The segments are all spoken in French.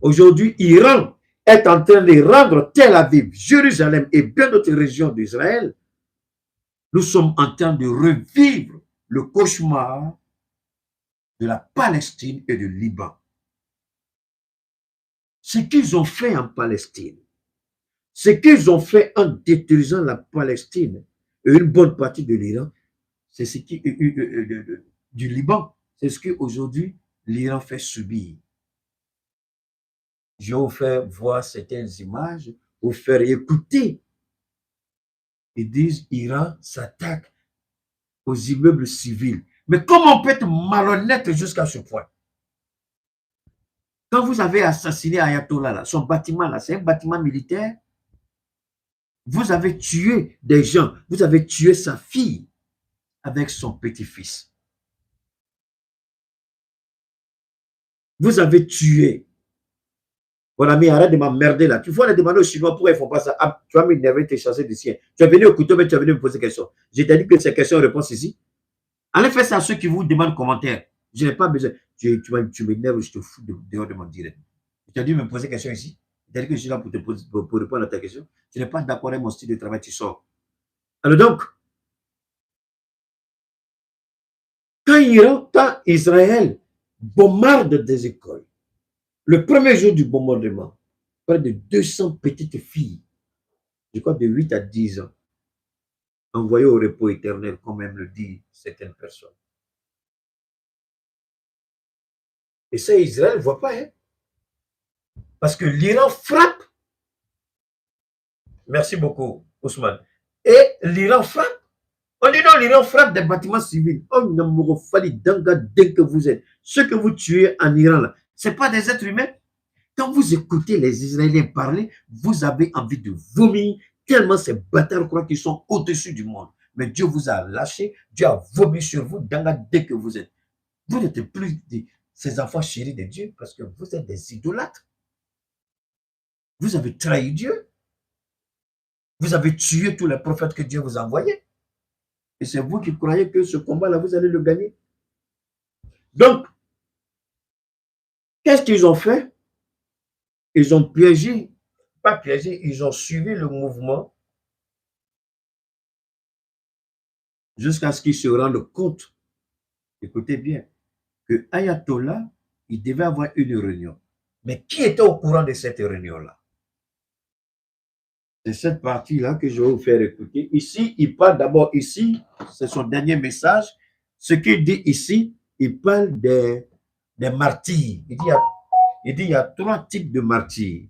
Aujourd'hui, Iran est en train de rendre Tel Aviv, Jérusalem et bien d'autres régions d'Israël. Nous sommes en train de revivre le cauchemar de la Palestine et du Liban. Ce qu'ils ont fait en Palestine, ce qu'ils ont fait en détruisant la Palestine et une bonne partie de l'Iran, c'est ce qui du Liban, c'est ce qu'aujourd'hui l'Iran fait subir. Je vais vous faire voir certaines images, vous faire écouter. Ils disent Iran s'attaque aux immeubles civils. Mais comment on peut être malhonnête jusqu'à ce point? Quand vous avez assassiné Ayatollah, là, son bâtiment, là, c'est un bâtiment militaire. Vous avez tué des gens. Vous avez tué sa fille avec son petit-fils. Vous avez tué. Mon ami, arrête de m'emmerder là. Tu vas aller demander aux Chinois pourquoi ils ne font pas ça. Ah, tu vas m'énerver, te chasser d'ici. Tu es venu au couteau, mais tu es venu me poser des questions. Je t'ai dit que ces questions-réponses ici. Allez faire ça à ceux qui vous demandent commentaire. Je n'ai pas besoin. Tu m'énerves, je te fous dehors de mon direct. Je t'ai dit de me poser des questions ici. Je t'ai dit que je suis là pour répondre à ta question. Tu n'es pas d'accord avec mon style de travail, tu sors. Alors donc, quand Israël bombarde des écoles, le premier jour du bombardement, près de 200 petites filles, je crois de 8 à 10 ans, envoyées au repos éternel, comme même le disent certaines personnes. Et ça, Israël ne voit pas, hein? Parce que l'Iran frappe. Merci beaucoup, Ousmane. Et l'Iran frappe. On dit non, l'Iran frappe des bâtiments civils. Oh, non, dès que vous êtes. Ceux que vous tuez en Iran, là, ce n'est pas des êtres humains. Quand vous écoutez les Israéliens parler, vous avez envie de vomir, tellement ces bâtards croient qu'ils sont au-dessus du monde. Mais Dieu vous a lâché, Dieu a vomi sur vous dès que vous êtes. Vous n'êtes plus ces enfants chéris de Dieu parce que vous êtes des idolâtres. Vous avez trahi Dieu. Vous avez tué tous les prophètes que Dieu vous a envoyés. Et c'est vous qui croyez que ce combat-là, vous allez le gagner. Donc, qu'est-ce qu'ils ont fait? Ils ont piégé, pas piégé, ils ont suivi le mouvement jusqu'à ce qu'ils se rendent compte, écoutez bien, que Ayatollah, il devait avoir une réunion. Mais qui était au courant de cette réunion-là? C'est cette partie-là que je vais vous faire écouter. Ici, il parle d'abord ici, c'est son dernier message. Ce qu'il dit ici, il parle des martyrs. Il dit il y a 3 types de martyrs.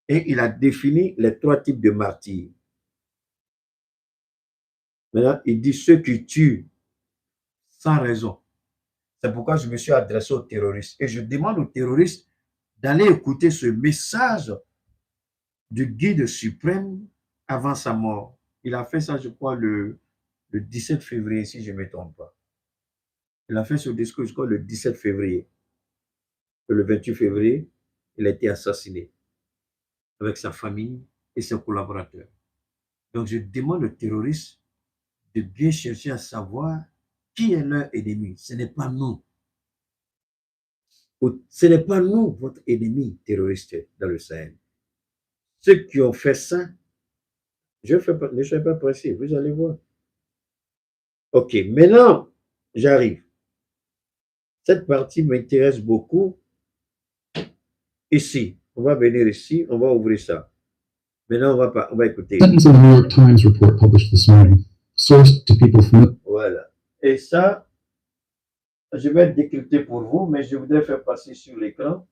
Et il a défini les 3 types de martyrs. Maintenant, il dit ceux qui tuent sans raison. C'est pourquoi je me suis adressé aux terroristes. Et je demande aux terroristes d'aller écouter ce message du guide suprême avant sa mort. Il a fait ça, je crois, le 17 février, si je ne me trompe pas. Il a fait ce discours, je crois, le 17 février. Le 28 février, il a été assassiné avec sa famille et ses collaborateurs. Donc, je demande aux terroristes de bien chercher à savoir qui est leur ennemi. Ce n'est pas nous. Ce n'est pas nous, votre ennemi terroriste dans le Sahel. Ceux qui ont fait ça, ne soyez pas pressés, vous allez voir. Ok, maintenant, j'arrive. Cette partie m'intéresse beaucoup. Ici, on va venir ici, on va ouvrir ça. Maintenant, on va écouter. Sentence in the New York Times report published this morning. Source to people from... Voilà. Et ça, je vais le décrypter pour vous, mais je voudrais faire passer sur l'écran.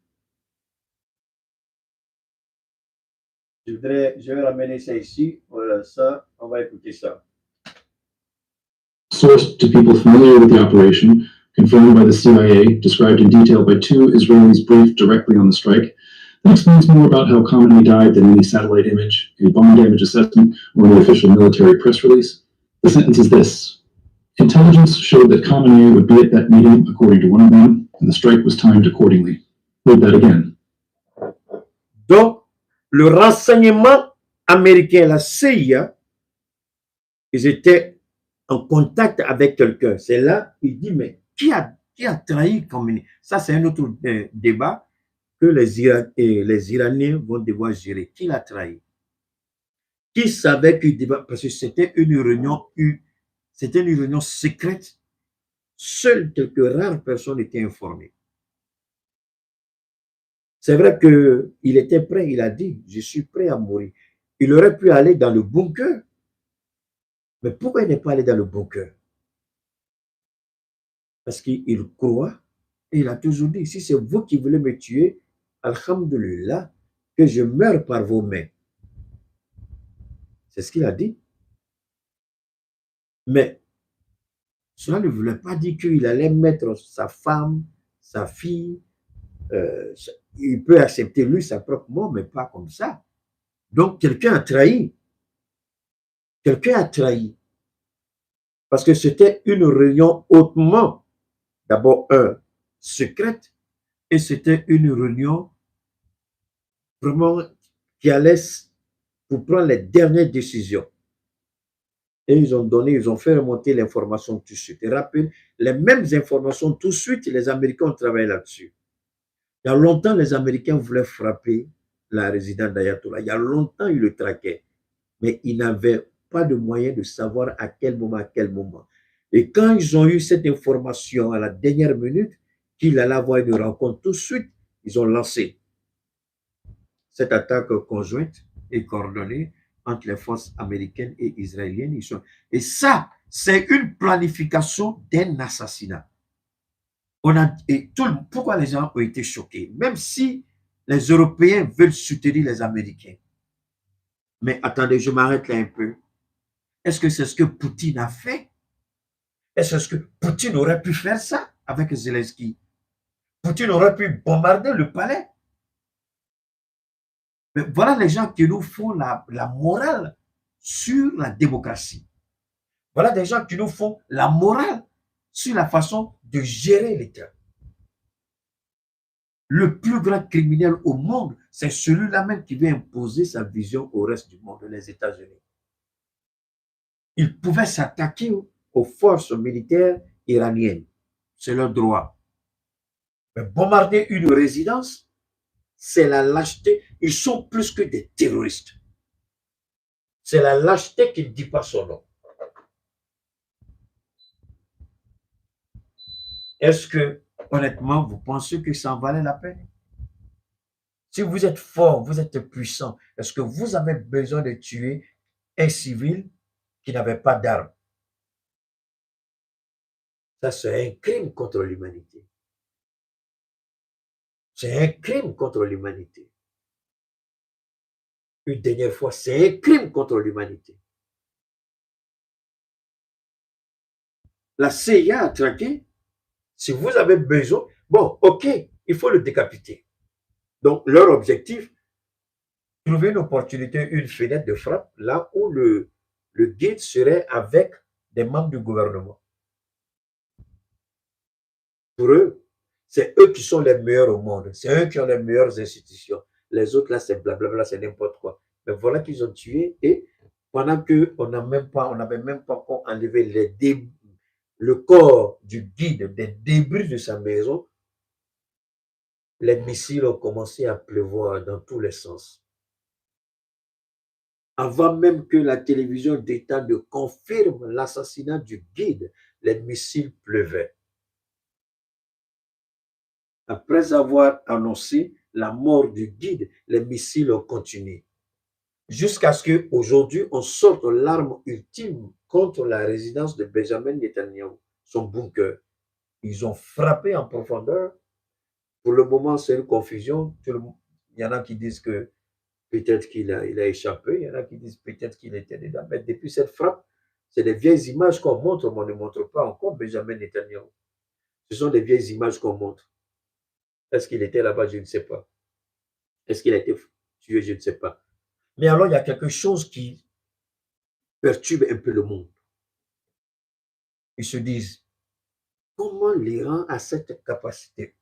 Je vais ramener ça ici. Voilà, ça, on va écouter ça. Source to people familiar with the operation, confirmed by the CIA, described in detail by 2 Israelis briefed directly on the strike, that explains more about how Khamenei died than any satellite image, a bomb damage assessment, or an official military press release. The sentence is this. Intelligence showed that Khamenei would be at that meeting, according to one of them, and the strike was timed accordingly. Read that again. Donc, le renseignement américain, la CIA, ils étaient en contact avec quelqu'un. C'est là, il dit, mais qui a Qui a trahi Khomeini? Ça, c'est un autre débat que les Iraniens vont devoir gérer. Qui l'a trahi? Qui savait qu'il devait... Parce que c'était une réunion, secrète. Seules quelques rares personnes étaient informées. C'est vrai qu'il était prêt, il a dit, je suis prêt à mourir. Il aurait pu aller dans le bunker. Mais pourquoi il n'est pas allé dans le bunker? Parce qu'il croit, et il a toujours dit, si c'est vous qui voulez me tuer, alhamdulillah, que je meure par vos mains. C'est ce qu'il a dit. Mais cela ne voulait pas dire qu'il allait mettre sa femme, sa fille, il peut accepter lui sa propre mort, mais pas comme ça. Donc quelqu'un a trahi. Quelqu'un a trahi. Parce que c'était une réunion hautement, d'abord, secrète, et c'était une réunion vraiment qui allait pour prendre les dernières décisions. Et ils ont fait remonter l'information tout de suite. Et rappelle, les mêmes informations tout de suite, les Américains ont travaillé là-dessus. Il y a longtemps, les Américains voulaient frapper la résidence d'Ayatollah. Il y a longtemps, ils le traquaient. Mais ils n'avaient pas de moyen de savoir à quel moment. Et quand ils ont eu cette information à la dernière minute, qu'il allait avoir une rencontre tout de suite, ils ont lancé cette attaque conjointe et coordonnée entre les forces américaines et israéliennes. Et ça, c'est une planification d'un assassinat. Pourquoi les gens ont été choqués? Même si les Européens veulent soutenir les Américains. Mais attendez, je m'arrête là un peu. Est-ce que c'est ce que Poutine a fait? Est-ce que Poutine aurait pu faire ça avec Zelensky? Poutine aurait pu bombarder le palais. Mais voilà les gens qui nous font la morale sur la démocratie. Voilà des gens qui nous font la morale sur la façon de gérer l'État. Le plus grand criminel au monde, c'est celui-là même qui veut imposer sa vision au reste du monde, les États-Unis. Il pouvait s'attaquer aux forces militaires iraniennes. C'est leur droit. Mais bombarder une résidence, c'est la lâcheté. Ils sont plus que des terroristes. C'est la lâcheté qui ne dit pas son nom. Est-ce que, honnêtement, vous pensez que ça en valait la peine? Si vous êtes fort, vous êtes puissant, est-ce que vous avez besoin de tuer un civil qui n'avait pas d'armes? Ça, c'est un crime contre l'humanité. C'est un crime contre l'humanité. Une dernière fois, c'est un crime contre l'humanité. La CIA a traqué. Si vous avez besoin, bon, ok, il faut le décapiter. Donc, leur objectif, trouver une opportunité, une fenêtre de frappe, là où le guide serait avec des membres du gouvernement. Pour eux, c'est eux qui sont les meilleurs au monde. C'est eux qui ont les meilleures institutions. Les autres, là, c'est blablabla, c'est n'importe quoi. Mais voilà qu'ils ont tué et pendant qu'on n'avait même pas encore enlevé le corps du guide des débris de sa maison, les missiles ont commencé à pleuvoir dans tous les sens. Avant même que la télévision d'État ne confirme l'assassinat du guide, les missiles pleuvaient. Après avoir annoncé la mort du guide, les missiles ont continué. Jusqu'à ce qu'aujourd'hui, on sorte l'arme ultime contre la résidence de Benjamin Netanyahu, son bunker. Ils ont frappé en profondeur. Pour le moment, c'est une confusion. Il y en a qui disent que peut-être qu'il a échappé, il y en a qui disent peut-être qu'il était dedans. Mais depuis cette frappe, c'est des vieilles images qu'on montre, mais on ne montre pas encore Benjamin Netanyahu. Ce sont des vieilles images qu'on montre. Est-ce qu'il était là-bas? Je ne sais pas. Est-ce qu'il a été tué? Je ne sais pas. Mais alors, il y a quelque chose qui perturbe un peu le monde. Ils se disent, comment l'Iran a cette capacité,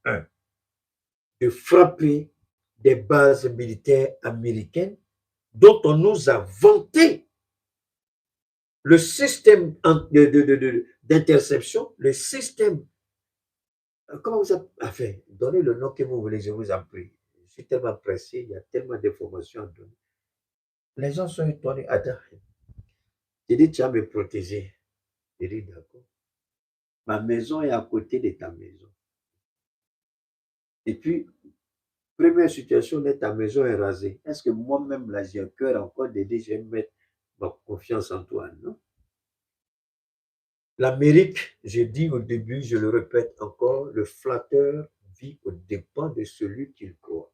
de frapper des bases militaires américaines dont on nous a vanté le système d'interception, le système Comment vous appelez? Enfin, donnez le nom que vous voulez, je vous en prie. Je suis tellement pressé, il y a tellement d'informations à donner. Les gens sont étonnés. Attends, j'ai dit, tu vas me protéger. J'ai dit, d'accord. Ma maison est à côté de ta maison. Et puis, première situation, là, ta maison est rasée. Est-ce que moi-même, là, j'ai un cœur encore de dire, je vais mettre ma confiance en toi, non? L'Amérique, j'ai dit au début, je le répète encore, le flatteur vit aux dépens de celui qu'il croit.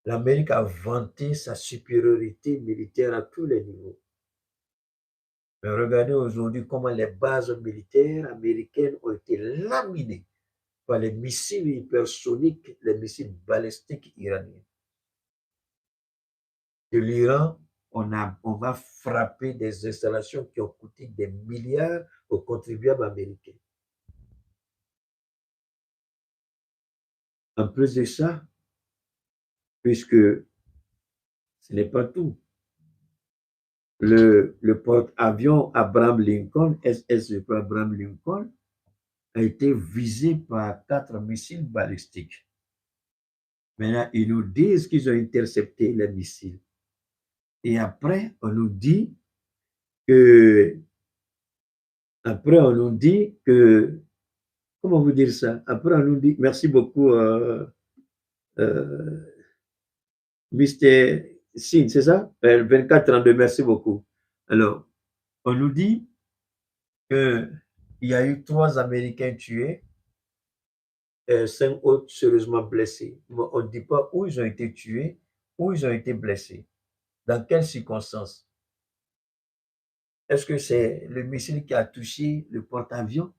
L'Amérique a vanté sa supériorité militaire à tous les niveaux. Mais regardez aujourd'hui comment les bases militaires américaines ont été laminées par les missiles hypersoniques, les missiles balistiques iraniens. De l'Iran, on va frapper des installations qui ont coûté des milliards aux contribuables américains. En plus de ça, puisque ce n'est pas tout, le porte-avions Abraham Lincoln, SS Abraham Lincoln, a été visé par 4 missiles balistiques. Maintenant, ils nous disent qu'ils ont intercepté les missiles. Et après, on nous dit que, comment vous dire ça? Après, on nous dit, merci beaucoup, Mr. Sin, c'est ça? 2432, merci beaucoup. Alors, on nous dit qu'il y a eu 3 Américains tués et 5 autres sérieusement blessés. Mais on ne dit pas où ils ont été tués, où ils ont été blessés, dans quelles circonstances. Est-ce que c'est le missile qui a touché le porte-avions?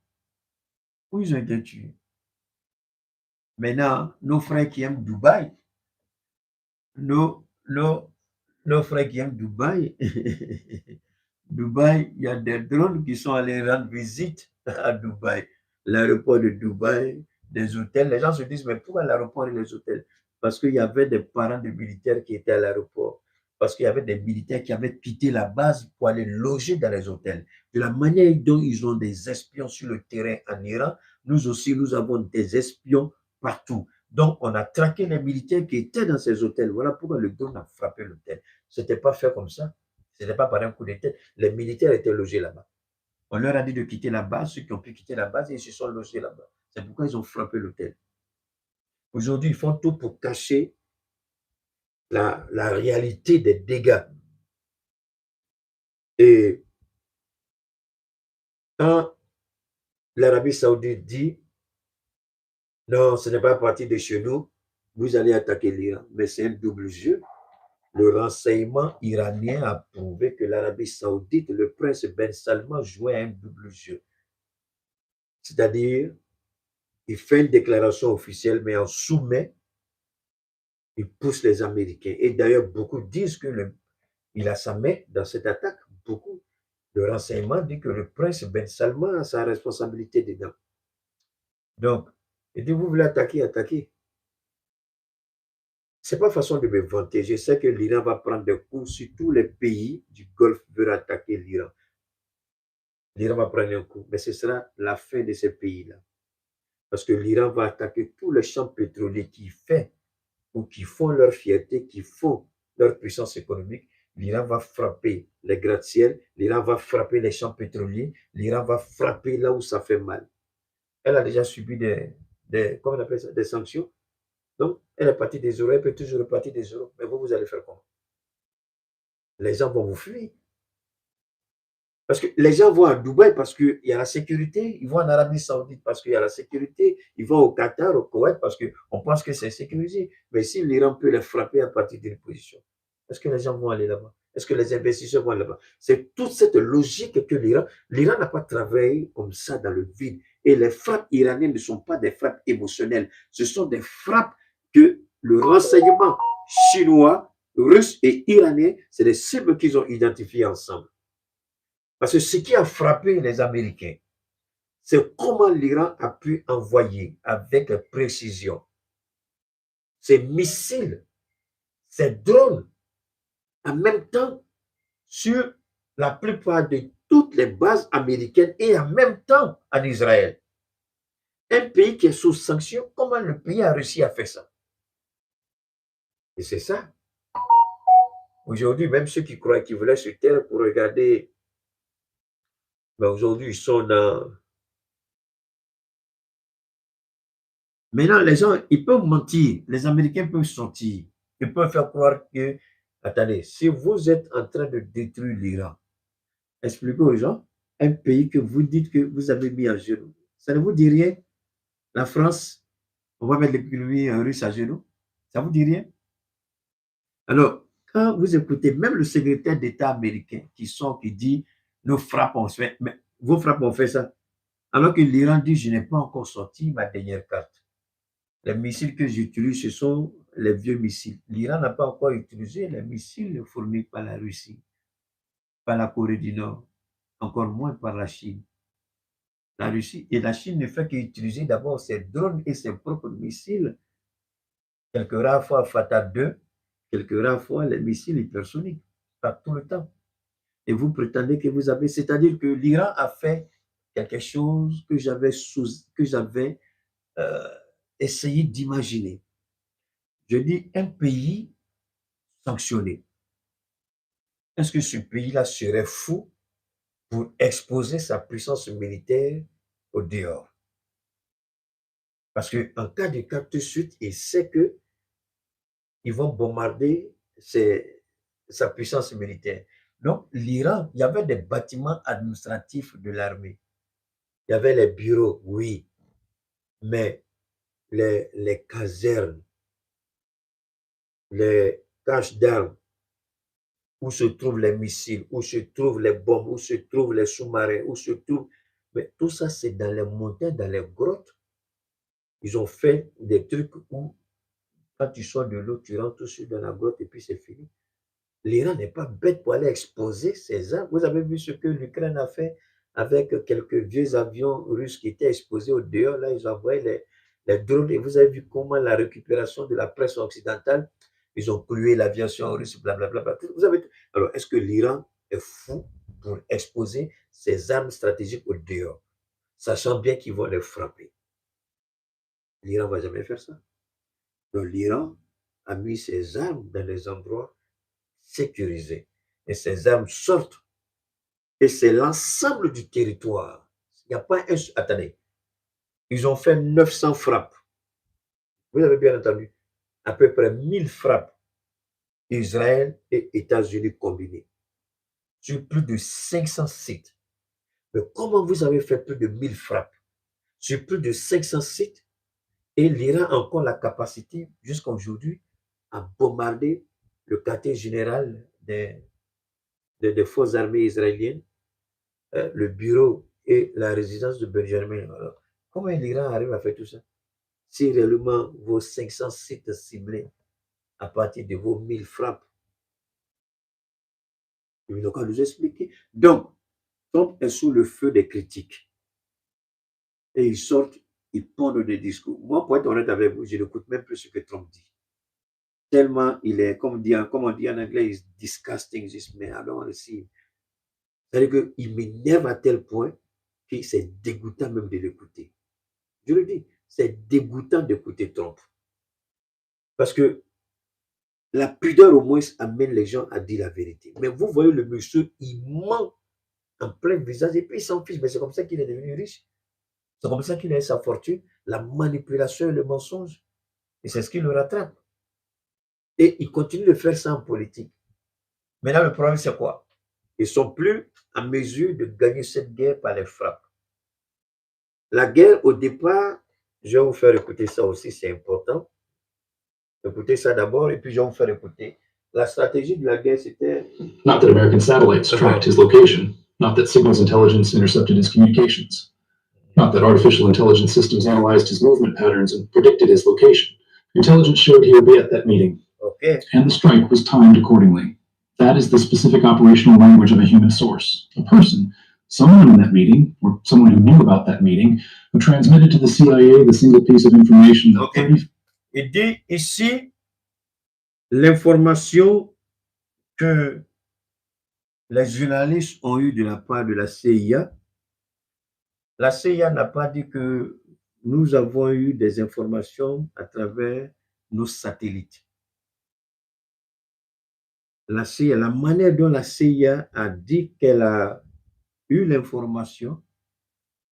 Où ils ont été tués? Maintenant, nos frères qui aiment Dubaï, nos frères qui aiment Dubaï, Dubaï, il y a des drones qui sont allés rendre visite à Dubaï, l'aéroport de Dubaï, des hôtels. Les gens se disent, mais pourquoi l'aéroport et les hôtels? Parce qu'il y avait des parents de militaires qui étaient à l'aéroport. Parce qu'il y avait des militaires qui avaient quitté la base pour aller loger dans les hôtels. De la manière dont ils ont des espions sur le terrain en Iran, nous aussi, nous avons des espions partout. Donc, on a traqué les militaires qui étaient dans ces hôtels. Voilà pourquoi le drone a frappé l'hôtel. Ce n'était pas fait comme ça. Ce n'était pas par un coup de tête. Les militaires étaient logés là-bas. On leur a dit de quitter la base. Ceux qui ont pu quitter la base, ils se sont logés là-bas. C'est pourquoi ils ont frappé l'hôtel. Aujourd'hui, ils font tout pour cacher la réalité des dégâts. Et quand l'Arabie Saoudite dit non, ce n'est pas à partir de chez nous, vous allez attaquer l'Iran, mais c'est un double jeu. Le renseignement iranien a prouvé que l'Arabie Saoudite, le prince Ben Salman, jouait un double jeu. C'est-à-dire, il fait une déclaration officielle, mais en sous-main, il pousse les Américains. Et d'ailleurs, beaucoup disent qu'il a sa main dans cette attaque. Beaucoup de renseignements disent que le prince Ben Salman a sa responsabilité dedans. Donc, il dit, vous voulez attaquer, attaquez. Ce n'est pas façon de me vanter. Je sais que l'Iran va prendre des coups si tous les pays du Golfe veulent attaquer l'Iran. L'Iran va prendre un coup, mais ce sera la fin de ces pays-là. Parce que l'Iran va attaquer tous les champs pétroliers qui fait ou qui font leur fierté, qui font leur puissance économique. L'Iran va frapper les gratte-ciel, l'Iran va frapper les champs pétroliers, l'Iran va frapper là où ça fait mal. Elle a déjà subi comment on appelle ça, des sanctions. Donc, elle est partie des euros, elle peut toujours repartir des euros. Mais vous allez faire comment? Les gens vont vous fuir. Parce que les gens vont à Dubaï parce qu'il y a la sécurité, ils vont en Arabie Saoudite parce qu'il y a la sécurité, ils vont au Qatar, au Koweït parce qu'on pense que c'est sécurisé. Mais si l'Iran peut les frapper à partir d'une position, est-ce que les gens vont aller là-bas? Est-ce que les investisseurs vont aller là-bas? C'est toute cette logique que l'Iran n'a pas travaillé comme ça dans le vide. Et les frappes iraniennes ne sont pas des frappes émotionnelles. Ce sont des frappes que le renseignement chinois, russe et iranien, c'est des cibles qu'ils ont identifiées ensemble. Parce que ce qui a frappé les Américains, c'est comment l'Iran a pu envoyer avec précision ces missiles, ces drones, en même temps sur la plupart de toutes les bases américaines et en même temps en Israël. Un pays qui est sous sanction, comment le pays a réussi à faire ça? Et c'est ça. Aujourd'hui, même ceux qui croient qu'ils voulaient se taire pour regarder, ben aujourd'hui, ils sont dans... Maintenant, les gens, ils peuvent mentir. Les Américains peuvent sortir. Ils peuvent faire croire que, attendez, si vous êtes en train de détruire l'Iran, expliquez aux gens, un pays que vous dites que vous avez mis à genoux, ça ne vous dit rien? La France, on va mettre l'économie russe à genoux. Ça vous dit rien? Alors, quand vous écoutez même le secrétaire d'État américain qui dit nos frappes ont fait, mais vos frappes ont fait ça. Alors que l'Iran dit je n'ai pas encore sorti ma dernière carte. Les missiles que j'utilise, ce sont les vieux missiles. L'Iran n'a pas encore utilisé les missiles fournis par la Russie, par la Corée du Nord, encore moins par la Chine. La Russie et la Chine ne fait qu'utiliser d'abord ses drones et ses propres missiles, quelques rares fois Fatah 2, quelques rares fois les missiles hypersoniques, pas tout le temps. Et vous prétendez que vous avez, c'est-à-dire que l'Iran a fait quelque chose que j'avais euh, essayé d'imaginer. Je dis un pays sanctionné. Est-ce que ce pays-là serait fou pour exposer sa puissance militaire au dehors? Parce qu'en cas de cas, tout de suite, il sait qu'ils vont bombarder sa puissance militaire. Donc, l'Iran, il y avait des bâtiments administratifs de l'armée. Il y avait les bureaux, oui, mais les casernes, les caches d'armes, où se trouvent les missiles, où se trouvent les bombes, où se trouvent les sous-marins, où se trouvent... Mais tout ça, c'est dans les montagnes, dans les grottes. Ils ont fait des trucs où, quand tu sors de l'eau, tu rentres tout de suite dans la grotte et puis c'est fini. L'Iran n'est pas bête pour aller exposer ses armes. Vous avez vu ce que l'Ukraine a fait avec quelques vieux avions russes qui étaient exposés au dehors. Là, ils envoyaient les drones. Et vous avez vu comment la récupération de la presse occidentale, ils ont pollué l'aviation russe, blablabla. Vous avez... Alors, est-ce que l'Iran est fou pour exposer ses armes stratégiques au dehors, sachant bien qu'ils vont les frapper? L'Iran ne va jamais faire ça. Donc, l'Iran a mis ses armes dans les endroits sécurisés. Et ces armes sortent. Et c'est l'ensemble du territoire. Il n'y a pas un... Attendez. Ils ont fait 900 frappes. Vous avez bien entendu. À peu près 1000 frappes. Israël et États-Unis combinés. Sur plus de 500 sites. Mais comment vous avez fait plus de 1000 frappes sur plus de 500 sites et l'Iran a encore la capacité, jusqu'à aujourd'hui, à bombarder le quartier général des forces armées israéliennes, le bureau et la résidence de Benjamin. Alors, comment l'Iran arrive à faire tout ça? Si réellement vos 500 sites ciblés à partir de vos 1000 frappes, ils n'ont qu'à nous expliquer. Donc, Trump est sous le feu des critiques. Et ils sortent, ils pondent des discours. Moi, pour être honnête avec vous, je n'écoute même plus ce que Trump dit. Tellement il est, comme on dit en anglais, is disgusting, mais I don't want to see. C'est-à-dire qu'il m'énerve à tel point que c'est dégoûtant même de l'écouter. Je le dis, c'est dégoûtant d'écouter Trump. Parce que la pudeur au moins amène les gens à dire la vérité. Mais vous voyez le monsieur, il ment en plein visage et puis il s'en fiche. Mais c'est comme ça qu'il est devenu riche. C'est comme ça qu'il a sa fortune, la manipulation et le mensonge. Et c'est ce qui le rattrape. Et il continue de faire ça en politique. Maintenant, le problème, c'est quoi? Ils ne sont plus en mesure de gagner cette guerre par les frappes. La guerre, au départ, je vais vous faire écouter ça aussi, c'est important. Écoutez ça d'abord et puis je vais vous faire écouter. La stratégie de la guerre, c'était... Not that American satellites tracked his location. Not that signals intelligence intercepted his communications. Not that artificial intelligence systems analyzed his movement patterns and predicted his location. Intelligence showed he would be at that meeting. Okay. And the strike was timed accordingly. That is the specific operational language of a human source, a person, someone in that meeting, or someone who knew about that meeting, who transmitted to the CIA the single piece of information that... Okay. Il dit ici l'information que les journalistes ont eue de la part de la CIA. La CIA n'a pas dit que nous avons eu des informations à travers nos satellites. La CIA, la manière dont la CIA a dit qu'elle a eu l'information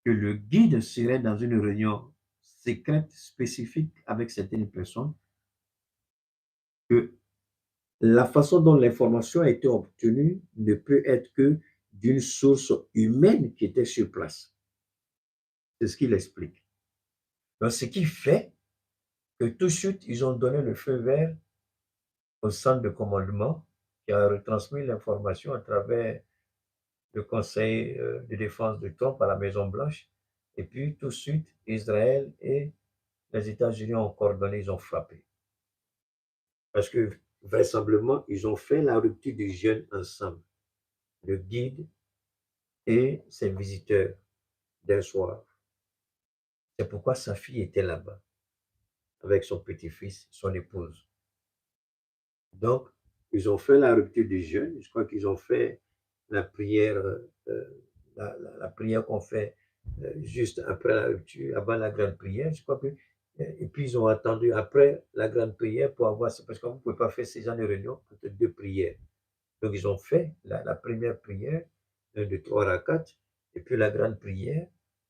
que le guide serait dans une réunion secrète spécifique avec certaines personnes, que la façon dont l'information a été obtenue ne peut être que d'une source humaine qui était sur place. C'est ce qu'il explique. Donc, ce qui fait que tout de suite, ils ont donné le feu vert au centre de commandement qui a retransmis l'information à travers le Conseil de défense de Trump à la Maison-Blanche. Et puis, tout de suite, Israël et les États-Unis ont coordonné, ils ont frappé. Parce que, vraisemblablement, ils ont fait la rupture du jeûne ensemble. Le guide et ses visiteurs d'un soir. C'est pourquoi sa fille était là-bas, avec son petit-fils, son épouse. Donc, ils ont fait la rupture du jeûne. Je crois qu'ils ont fait la prière, la prière qu'on fait juste après la rupture, avant la grande prière. Je crois que, et puis, ils ont attendu après la grande prière pour avoir, parce que vous ne pouvez pas faire ces genre de réunions entre deux prières. Donc, ils ont fait la première prière, 1, 2, 3 rakats, et puis la grande prière,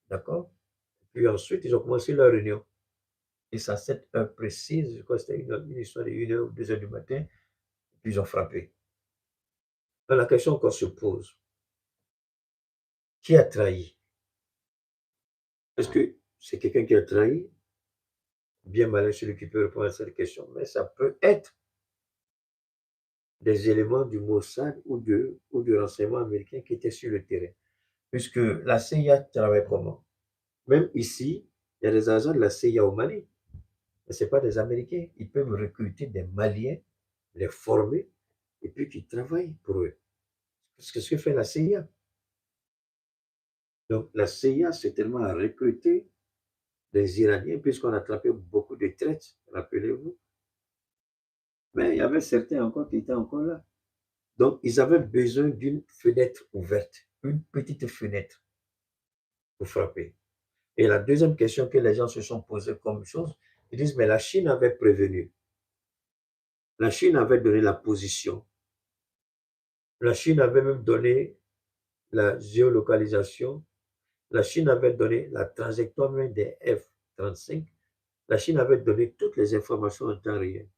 d'accord? Puis ensuite, ils ont commencé leur réunion. Et c'est à cette heure précise, je crois que c'était une histoire de 1h ou 2h du matin, puis ils ont frappé. Alors, la question qu'on se pose, qui a trahi? Est-ce que c'est quelqu'un qui a trahi? Bien malin celui qui peut répondre à cette question, mais ça peut être des éléments du Mossad ou du renseignement américain qui étaient sur le terrain. Puisque la CIA travaille comment? Même ici, il y a des agents de la CIA au Mali, mais ce n'est pas des Américains. Ils peuvent recruter des Maliens, les former, et puis qui travaillent pour eux. C'est ce que fait la CIA. Donc la CIA, certainement, a recruté des Iraniens, puisqu'on a attrapé beaucoup de traites, rappelez-vous. Mais il y avait certains encore qui étaient encore là. Donc, ils avaient besoin d'une fenêtre ouverte, une petite fenêtre pour frapper. Et la deuxième question que les gens se sont posées comme chose, ils disent, mais la Chine avait prévenu. La Chine avait donné la position. La Chine avait même donné la géolocalisation. La Chine avait donné la trajectoire même des F-35. La Chine avait donné toutes les informations en temps réel.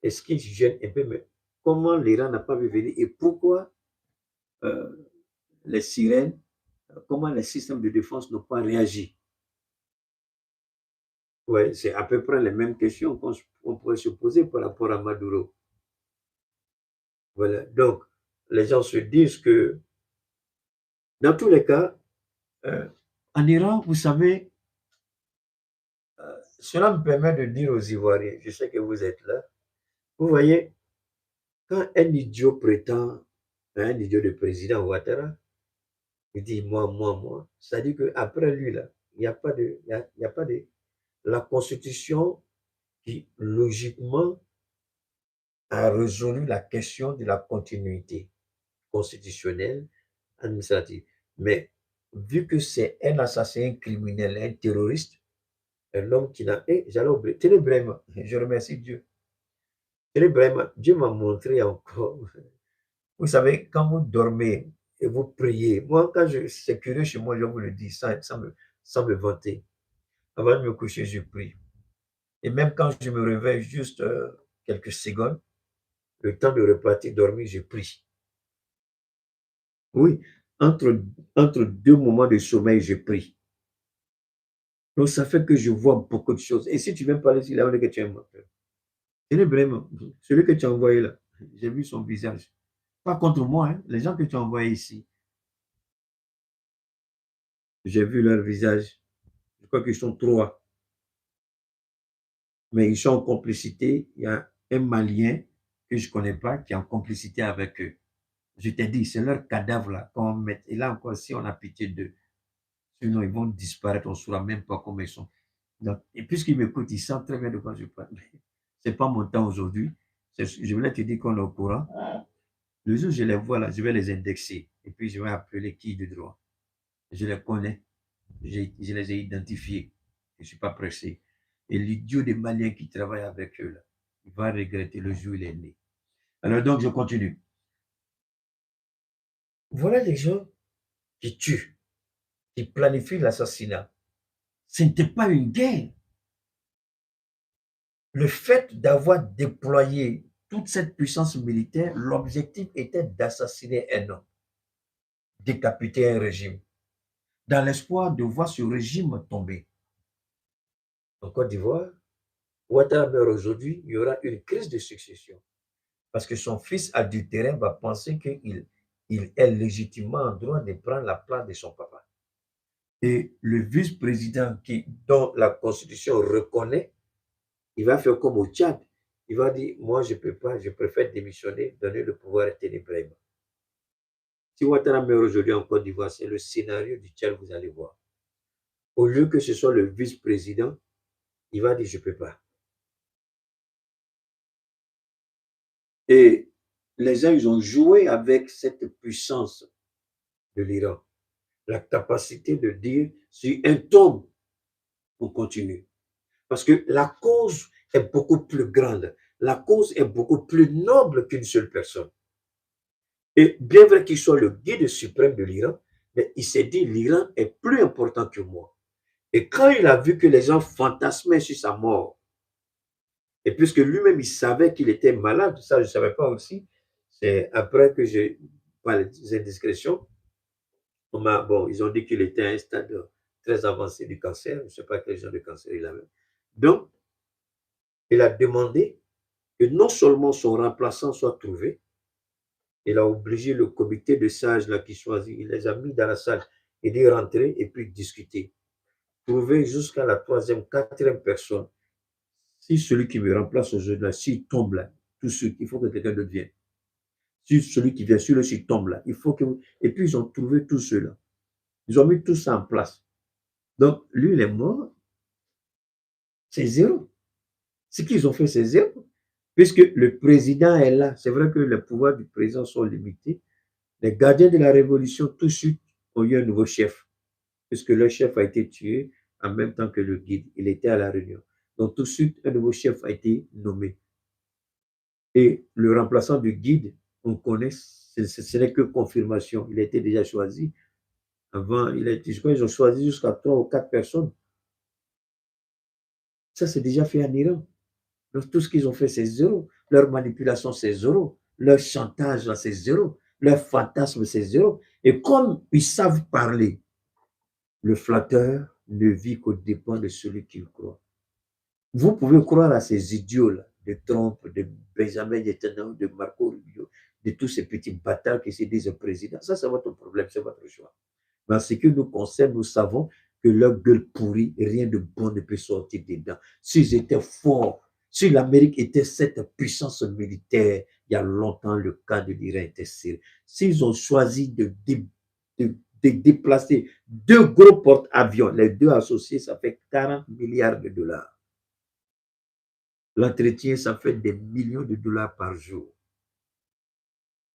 Et ce qui gêne un peu, mais comment l'Iran n'a pas vu venir et pourquoi les sirènes, comment les systèmes de défense n'ont pas réagi? Ouais, c'est à peu près les mêmes questions qu'on pourrait se poser par rapport à Maduro. Voilà, donc les gens se disent que dans tous les cas, en Iran, vous savez, cela me permet de dire aux Ivoiriens, je sais que vous êtes là, vous voyez, quand un idiot prétend à un idiot de président Ouattara, il dit moi, ça dit qu'après lui, là, il n'y a pas de, il y a pas de, la Constitution qui, logiquement, a résolu la question de la continuité constitutionnelle, administrative. Mais vu que c'est un assassin criminel, un terroriste, un homme qui n'a... j'allais oublier, tenez vraiment, je remercie Dieu. Tenez vraiment, Dieu m'a montré encore. Vous savez, quand vous dormez et vous priez, moi, quand c'est curieux chez moi, je vous le dis, sans me vanter. Avant de me coucher, je prie. Et même quand je me réveille juste quelques secondes, le temps de repartir dormir, je prie. Oui, entre deux moments de sommeil, je prie. Donc, ça fait que je vois beaucoup de choses. Et si tu viens parler, c'est là que tu es menteur. C'est vraiment, celui que tu as envoyé là, j'ai vu son visage. Pas contre moi, hein, les gens que tu as envoyés ici, j'ai vu leur visage. Je crois qu'ils sont 3. Mais ils sont en complicité. Il y a un Malien que je ne connais pas qui est en complicité avec eux. Je t'ai dit, c'est leur cadavre là qu'on met. Et là encore, si on a pitié d'eux, sinon ils vont disparaître, on ne saura même pas comment ils sont. Donc, et puisqu'ils m'écoutent, ils savent très bien de quoi je parle. Ce n'est pas mon temps aujourd'hui. Je voulais te dire qu'on est au courant. Le jour où je les vois là, je vais les indexer. Et puis je vais appeler qui de droit. Je les connais. Je les ai identifiés. Je ne suis pas pressé. Et l'idiot des Maliens qui travaillent avec eux, là, il va regretter le jour où il est né. Alors donc, je continue. Voilà les gens qui tuent, qui planifient l'assassinat. Ce n'était pas une guerre. Le fait d'avoir déployé toute cette puissance militaire, l'objectif était d'assassiner un homme, décapiter un régime, dans l'espoir de voir ce régime tomber. En Côte d'Ivoire, Ouattara meurt aujourd'hui, il y aura une crise de succession. Parce que son fils adultérin va penser qu'il est légitimement en droit de prendre la place de son papa. Et le vice-président dont la Constitution reconnaît, il va faire comme au Tchad. Il va dire, moi je ne peux pas, je préfère démissionner, donner le pouvoir à Ténébrahima. Si Ouattara meurt aujourd'hui en Côte d'Ivoire, c'est le scénario du Tchad, vous allez voir. Au lieu que ce soit le vice-président, il va dire, je ne peux pas. Et les gens, ils ont joué avec cette puissance de l'Iran. La capacité de dire, si un tombe, on continue. Parce que la cause est beaucoup plus grande. La cause est beaucoup plus noble qu'une seule personne. Et bien vrai qu'il soit le guide suprême de l'Iran, mais il s'est dit, l'Iran est plus important que moi. Et quand il a vu que les gens fantasmaient sur sa mort, et puisque lui-même, il savait qu'il était malade, ça, je ne savais pas aussi, c'est après que j'ai parlé des indiscrétions, ils ont dit qu'il était à un stade très avancé du cancer, je ne sais pas quel genre de cancer il avait. Donc, il a demandé que non seulement son remplaçant soit trouvé, il a obligé le comité de sages là, qui choisit, il les a mis dans la salle et dit rentrer et puis discuter. Trouver jusqu'à la troisième, quatrième personne. Si celui qui me remplace aujourd'hui, s'il tombe là, tout ce qu'il faut que quelqu'un d'autre vienne. Si celui qui vient sur le site tombe là, il faut que. Et puis ils ont trouvé tout cela. Ils ont mis tout ça en place. Donc, lui, il est mort. C'est zéro. Ce qu'ils ont fait, c'est zéro. Puisque le président est là. C'est vrai que les pouvoirs du président sont limités. Les gardiens de la révolution, tout de suite, ont eu un nouveau chef. Puisque le chef a été tué en même temps que le guide. Il était à la réunion. Donc, tout de suite, un nouveau chef a été nommé. Et le remplaçant du guide, on connaît, ce n'est que confirmation. Il a été déjà choisi. Avant, je crois qu'ils ont choisi jusqu'à 3 ou 4 personnes. Ça, c'est déjà fait en Iran. Donc, tout ce qu'ils ont fait, c'est zéro. Leur manipulation, c'est zéro. Leur chantage, là, c'est zéro. Leur fantasme, c'est zéro. Et comme ils savent parler, le flatteur ne vit qu'aux dépens de celui qu'il croit. Vous pouvez croire à ces idiots-là, de Trump, de Benjamin Netanyahu, de Marco Rubio, de tous ces petits bâtards qui se disent président. Ça, c'est votre problème, c'est votre choix. Mais en ce qui nous concerne, nous savons que leur gueule pourrie, rien de bon ne peut sortir dedans. S'ils étaient forts, si l'Amérique était cette puissance militaire, il y a longtemps, le cas de l'Iran était serré. S'ils ont choisi de déplacer 2 gros porte-avions, les 2 associés, ça fait 40 milliards de dollars. L'entretien, ça fait des millions de dollars par jour.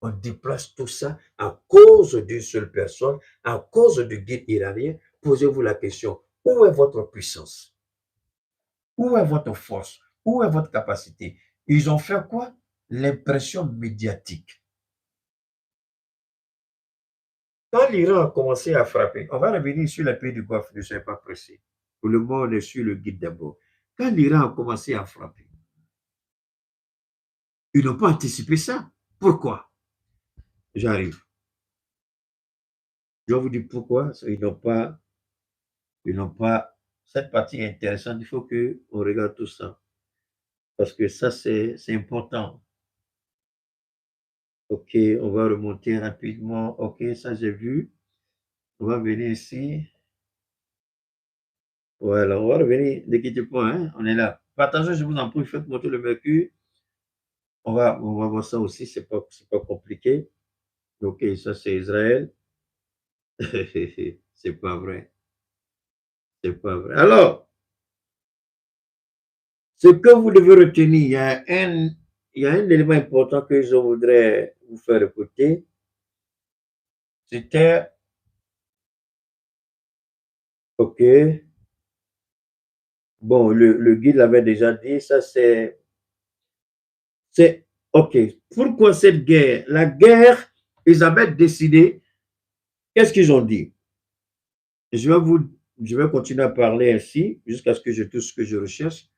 On déplace tout ça à cause d'une seule personne, à cause du guide iranien. Posez-vous la question, où est votre puissance? Où est votre force? Où est votre capacité? Ils ont fait quoi? L'impression médiatique. Quand l'Iran a commencé à frapper, on va revenir sur les pays du Golfe, ne soyez pas pressés. Pour le moment, on est sur le guide d'abord. Quand l'Iran a commencé à frapper, ils n'ont pas anticipé ça. Pourquoi? J'arrive. Je vais vous dire pourquoi. Ils n'ont pas. Cette partie est intéressante. Il faut qu'on regarde tout ça. Parce que ça, c'est important. OK, on va remonter rapidement. OK, ça, j'ai vu. On va venir ici. Voilà, on va revenir. Ne quittez pas, hein? On est là. Partagez, je vous en prie, faites monter le mercure. On va voir ça aussi, c'est pas compliqué. OK, ça, c'est Israël. C'est pas vrai. C'est pas vrai. Alors, ce que vous devez retenir, il y a un élément important que je voudrais vous faire écouter. C'était, OK, Bon, le guide l'avait déjà dit, ça c'est OK. Pourquoi cette guerre? La guerre, ils avaient décidé, qu'est-ce qu'ils ont dit? Je vais continuer à parler ainsi jusqu'à ce que je touche ce que je recherche.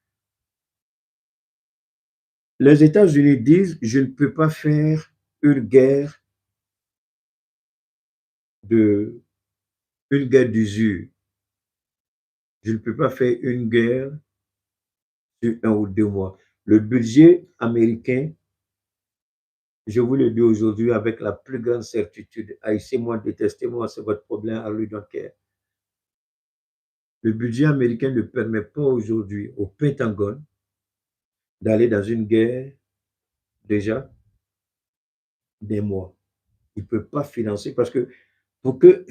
Les États-Unis disent, je ne peux pas faire une guerre d'usure. Je ne peux pas faire une guerre sur 1 ou 2 mois. Le budget américain, je vous le dis aujourd'hui avec la plus grande certitude, haïssez-moi, détestez-moi, c'est votre problème, à lui don't care. Le budget américain ne permet pas aujourd'hui au Pentagone d'aller dans une guerre déjà des mois. Il ne peut pas financer parce que pour que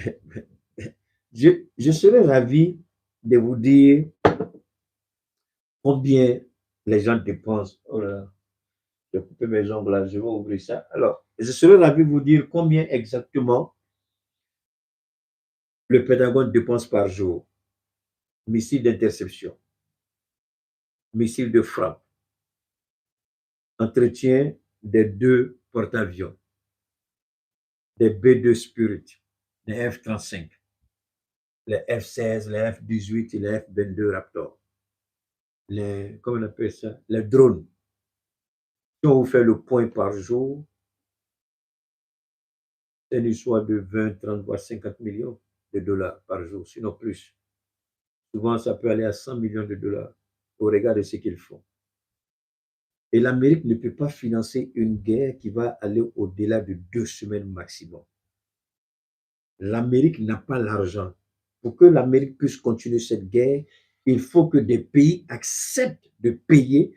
je serais ravi de vous dire combien les gens dépensent. Oh là là, j'ai coupé mes ongles là, je vais ouvrir ça. Alors, je serais ravi de vous dire combien exactement le Pentagone dépense par jour. Missiles d'interception, missiles de frappe, entretien des 2 porte-avions, des B-2 Spirit, des F-35, les F-16, les F-18 et les F-22 Raptor. Comment on appelle ça? Les drones. Si on vous fait le point par jour, c'est une histoire de 20, 30, voire 50 millions de dollars par jour, sinon plus. Souvent, ça peut aller à 100 millions de dollars au regard de ce qu'ils font. Et l'Amérique ne peut pas financer une guerre qui va aller au-delà de 2 semaines maximum. L'Amérique n'a pas l'argent. Pour que l'Amérique puisse continuer cette guerre, il faut que des pays acceptent de payer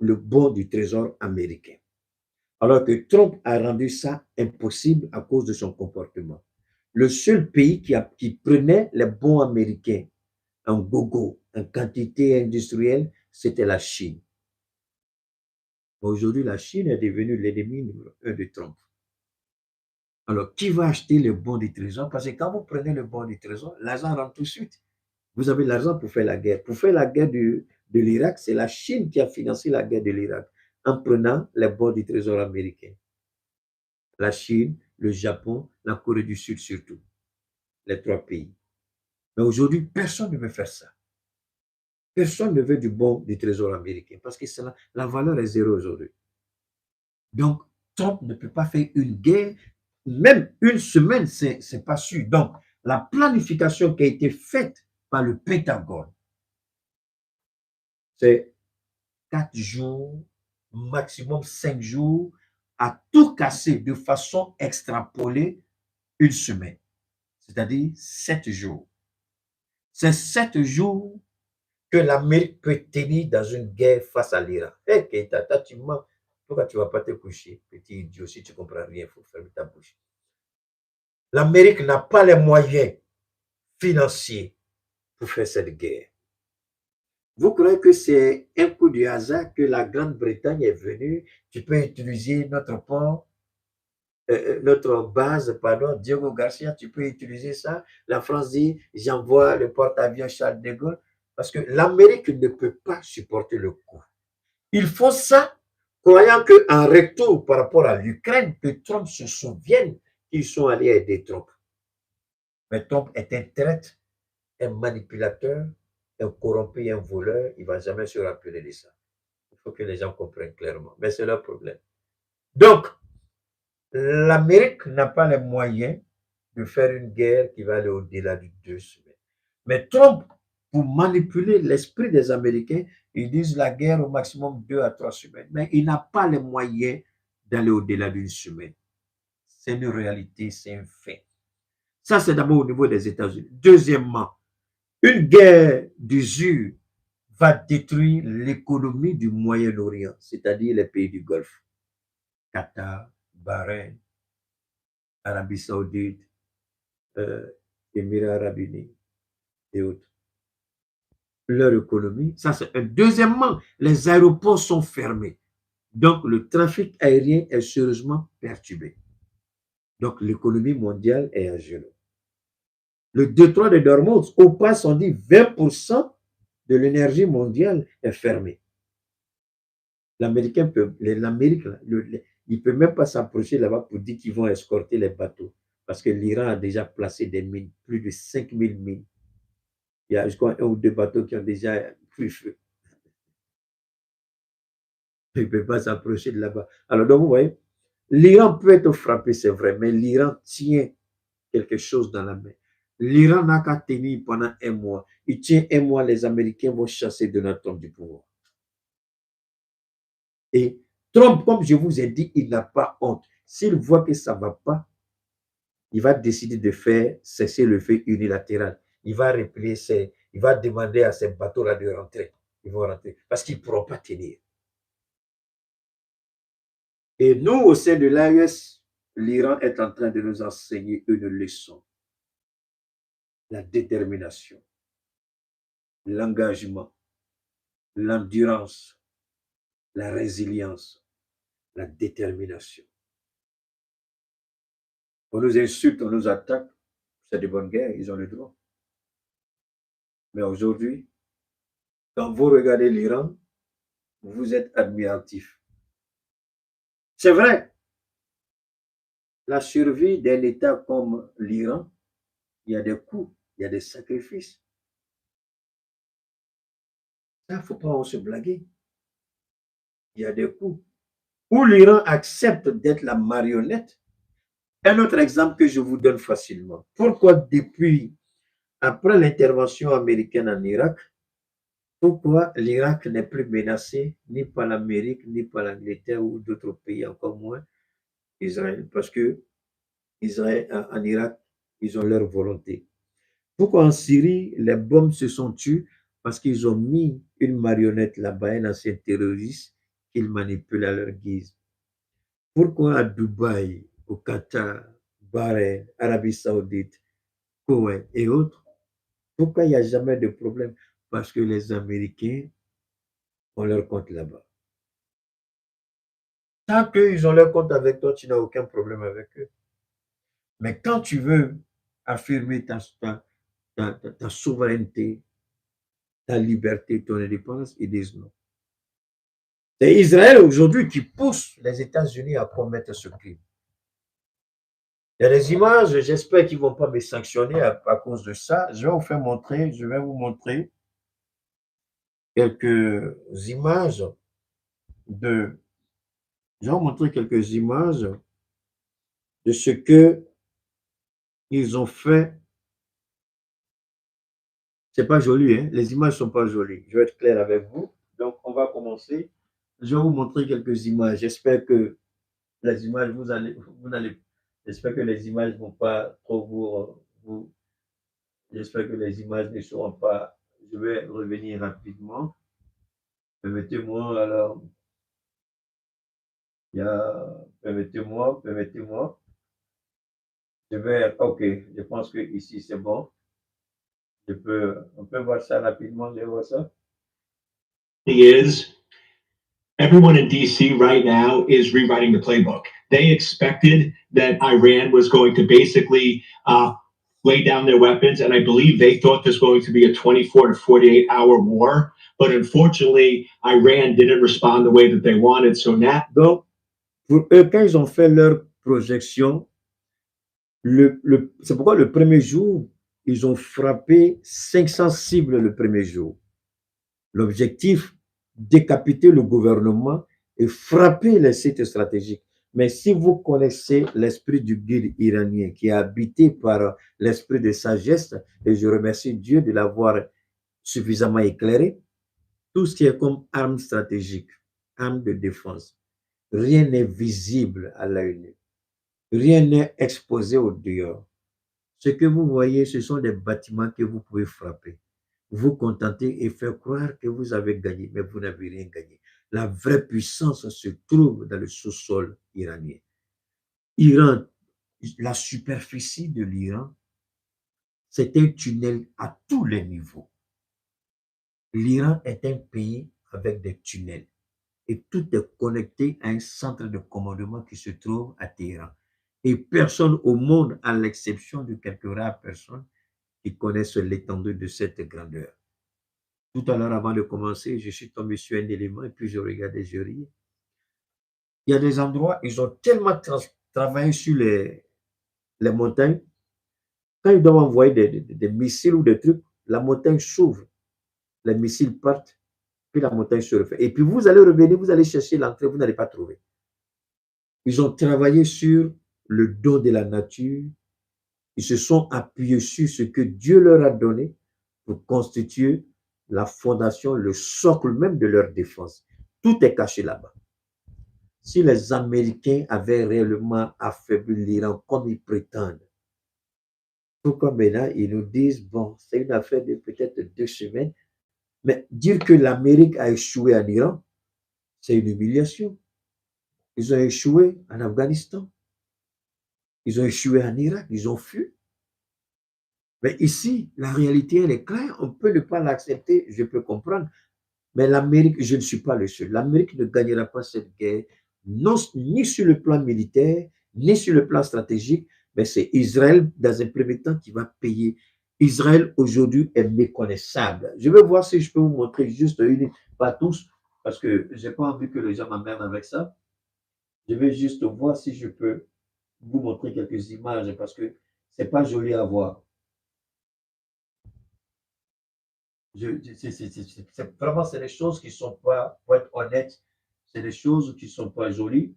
le bon du trésor américain. Alors que Trump a rendu ça impossible à cause de son comportement. Le seul pays qui prenait les bons américains en gogo, en quantité industrielle, c'était la Chine. Aujourd'hui, la Chine est devenue l'ennemi numéro 1 de Trump. Alors, qui va acheter le bon du trésor? Parce que quand vous prenez le bon du trésor, l'argent rentre tout de suite. Vous avez l'argent pour faire la guerre. Pour faire la guerre de l'Irak, c'est la Chine qui a financé la guerre de l'Irak en prenant les bons du trésor américain. La Chine, le Japon, la Corée du Sud surtout. Les 3 pays. Mais aujourd'hui, personne ne veut faire ça. Personne ne veut du bon du trésor américain parce que la valeur est zéro aujourd'hui. Donc, Trump ne peut pas faire une guerre, même une semaine, c'est pas sûr. Donc, la planification qui a été faite par le Pentagone, c'est 4 jours, maximum 5 jours, à tout casser de façon extrapolée 1 semaine, c'est-à-dire 7 jours. C'est 7 jours que l'Amérique peut tenir dans une guerre face à l'Iran. Hé, Keita, tu mens. Pourquoi tu ne vas pas te coucher, petit idiot, si tu ne comprends rien, il faut fermer ta bouche. L'Amérique n'a pas les moyens financiers pour faire cette guerre. Vous croyez que c'est un coup de hasard que la Grande-Bretagne est venue? Tu peux utiliser notre pont, notre base, pardon, Diego Garcia, tu peux utiliser ça. La France dit, j'envoie le porte-avions Charles de Gaulle. Parce que l'Amérique ne peut pas supporter le coup. Ils font ça croyant qu'en retour par rapport à l'Ukraine, que Trump se souvienne qu'ils sont allés aider Trump. Mais Trump est un traître, un manipulateur, un corrompu et un voleur. Il ne va jamais se rappeler de ça. Il faut que les gens comprennent clairement. Mais c'est leur problème. Donc, l'Amérique n'a pas les moyens de faire une guerre qui va aller au-delà de 2 semaines. Mais Trump, pour manipuler l'esprit des Américains, ils disent la guerre au maximum 2 à 3 semaines. Mais il n'a pas les moyens d'aller au-delà d'1 semaine. C'est une réalité, c'est un fait. Ça, c'est d'abord au niveau des États-Unis. Deuxièmement, une guerre d'usure va détruire l'économie du Moyen-Orient, c'est-à-dire les pays du Golfe. Qatar, Bahreïn, Arabie Saoudite, Émirats Arabes Unis et autres. Leur économie, ça c'est un. Deuxièmement, les aéroports sont fermés. Donc, le trafic aérien est sérieusement perturbé. Donc, l'économie mondiale est à genoux. Le détroit de Dormuz, au pas, on dit 20% de l'énergie mondiale est fermé. L'Amérique, il ne peut même pas s'approcher là-bas pour dire qu'ils vont escorter les bateaux. Parce que l'Iran a déjà placé des mines, plus de 5000 mines. Il y a, je crois, un ou deux bateaux qui ont déjà pris feu. Il ne peut pas s'approcher de là-bas. Alors, donc, vous voyez, l'Iran peut être frappé, c'est vrai, mais l'Iran tient quelque chose dans la main. L'Iran n'a qu'à tenir pendant un mois. Il tient un mois, les Américains vont chasser Donald Trump du pouvoir. Et Trump, comme je vous ai dit, il n'a pas honte. S'il voit que ça ne va pas, il va décider de faire cesser le feu unilatéral. Il va replier, il va demander à ces bateaux-là de rentrer. Ils vont rentrer parce qu'ils ne pourront pas tenir. Et nous, au sein de l'AES, l'Iran est en train de nous enseigner une leçon. La détermination, l'engagement, l'endurance, la résilience, la détermination. On nous insulte, on nous attaque, c'est de bonne guerre, ils ont le droit. Mais aujourd'hui, quand vous regardez l'Iran, vous êtes admiratif. C'est vrai, la survie d'un État comme l'Iran, il y a des coûts, il y a des sacrifices. Ça, il ne faut pas se blaguer. Il y a des coûts. Où l'Iran accepte d'être la marionnette. Un autre exemple que je vous donne facilement. Pourquoi depuis, après l'intervention américaine en Irak, pourquoi l'Irak n'est plus menacé ni par l'Amérique, ni par l'Angleterre ou d'autres pays, encore moins Israël? Parce que Israël, en Irak, ils ont leur volonté. Pourquoi en Syrie, les bombes se sont tuées? Parce qu'ils ont mis une marionnette là-bas, un ancien terroriste, qu'ils manipulent à leur guise. Pourquoi à Dubaï, au Qatar, Bahreïn, Arabie Saoudite, Koweït et autres, pourquoi il n'y a jamais de problème? Parce que les Américains ont leur compte là-bas. Tant qu'ils ont leur compte avec toi, tu n'as aucun problème avec eux. Mais quand tu veux affirmer ta souveraineté, ta liberté, ton indépendance, ils disent non. C'est Israël aujourd'hui qui pousse les États-Unis à commettre ce crime. Il y a des images, j'espère qu'ils ne vont pas me sanctionner à cause de ça. Je vais vous montrer quelques images de ce que ils ont fait. C'est pas joli, hein? Les images sont pas jolies. Je vais être clair avec vous. Donc, on va commencer. Je vais vous montrer quelques images. J'espère que les images, j'espère que les images vont pas trop j'espère que les images ne seront pas. Je vais revenir rapidement. Permettez-moi, alors, permettez-moi. Ok, je pense que ici c'est bon. On peut voir ça rapidement, je vois ça. Everyone in DC right now is rewriting the playbook. They expected that Iran was going to basically lay down their weapons, and I believe they thought this was going to be a 24 to 48-hour war. But unfortunately, Iran didn't respond the way that they wanted. So now, donc, pour eux, quand ils ont fait leur projection, c'est pourquoi le premier jour, ils ont frappé 500 cibles le premier jour. L'objectif, décapiter le gouvernement et frapper les sites stratégiques. Mais si vous connaissez l'esprit du guide iranien qui est habité par l'esprit de sagesse, et je remercie Dieu de l'avoir suffisamment éclairé, tout ce qui est comme arme stratégique, arme de défense, rien n'est visible à l'œil nu. Rien n'est exposé au dehors. Ce que vous voyez, ce sont des bâtiments que vous pouvez frapper. Vous contenter et faire croire que vous avez gagné, mais vous n'avez rien gagné. La vraie puissance se trouve dans le sous-sol iranien. Iran, la superficie de l'Iran, c'est un tunnel à tous les niveaux. L'Iran est un pays avec des tunnels et tout est connecté à un centre de commandement qui se trouve à Téhéran. Et personne au monde, à l'exception de quelques rares personnes, qui connaissent l'étendue de cette grandeur. Tout à l'heure, avant de commencer, je suis tombé sur un élément et puis je regardais, je riais. Il y a des endroits, ils ont tellement travaillé sur les montagnes. Quand ils doivent envoyer des missiles ou des trucs, la montagne s'ouvre, les missiles partent, puis la montagne se refait. Et puis vous allez revenir, vous allez chercher l'entrée, vous n'allez pas trouver. Ils ont travaillé sur le don de la nature. Ils se sont appuyés sur ce que Dieu leur a donné pour constituer la fondation, le socle même de leur défense. Tout est caché là-bas. Si les Américains avaient réellement affaibli l'Iran comme ils prétendent, pourquoi maintenant ils nous disent, bon, c'est une affaire de peut-être 2 semaines, mais dire que l'Amérique a échoué en Iran, c'est une humiliation. Ils ont échoué en Afghanistan. Ils ont échoué en Irak. Ils ont fui. Mais ici, la réalité, elle est claire. On peut ne pas l'accepter, je peux comprendre. Mais l'Amérique, je ne suis pas le seul. L'Amérique ne gagnera pas cette guerre, non, ni sur le plan militaire, ni sur le plan stratégique, mais c'est Israël, dans un premier temps, qui va payer. Israël, aujourd'hui, est méconnaissable. Je vais voir si je peux vous montrer juste une, pas tous, parce que je n'ai pas envie que les gens m'emmerdent avec ça. Je vais juste voir si je peux vous montrer quelques images, parce que ce n'est pas joli à voir. Vraiment, c'est des choses qui ne sont pas, pour être honnête, c'est des choses qui ne sont pas jolies.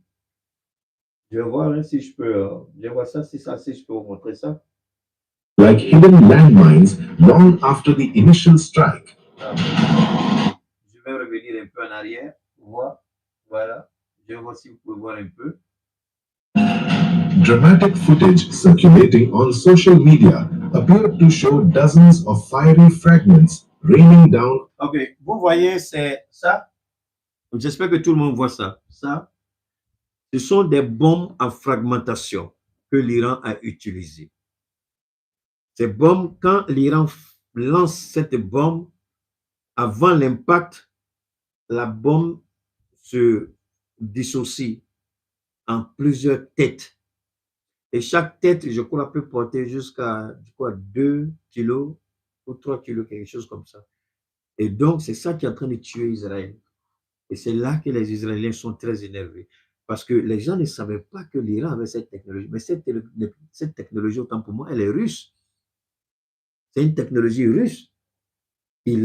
Je vais voir hein, si je peux, je vais voir ça, si je peux vous montrer ça. Like hidden landmines long after the initial strike. Je vais revenir un peu en arrière, voir, voilà. Je vais voir si vous pouvez voir un peu. Dramatic footage circulating on social media appeared to show dozens of fiery fragments raining down. Ok, vous voyez, c'est ça. J'espère que tout le monde voit ça. Ça, ce sont des bombes en fragmentation que l'Iran a utilisées. Ces bombes, quand l'Iran lance cette bombe, avant l'impact, la bombe se dissocie en plusieurs têtes. Et chaque tête, je crois, peut porter jusqu'à 2 kilos ou 3 kilos, quelque chose comme ça. Et donc, c'est ça qui est en train de tuer Israël. Et c'est là que les Israéliens sont très énervés. Parce que les gens ne savaient pas que l'Iran avait cette technologie. Mais cette technologie, autant pour moi, elle est russe. C'est une technologie russe.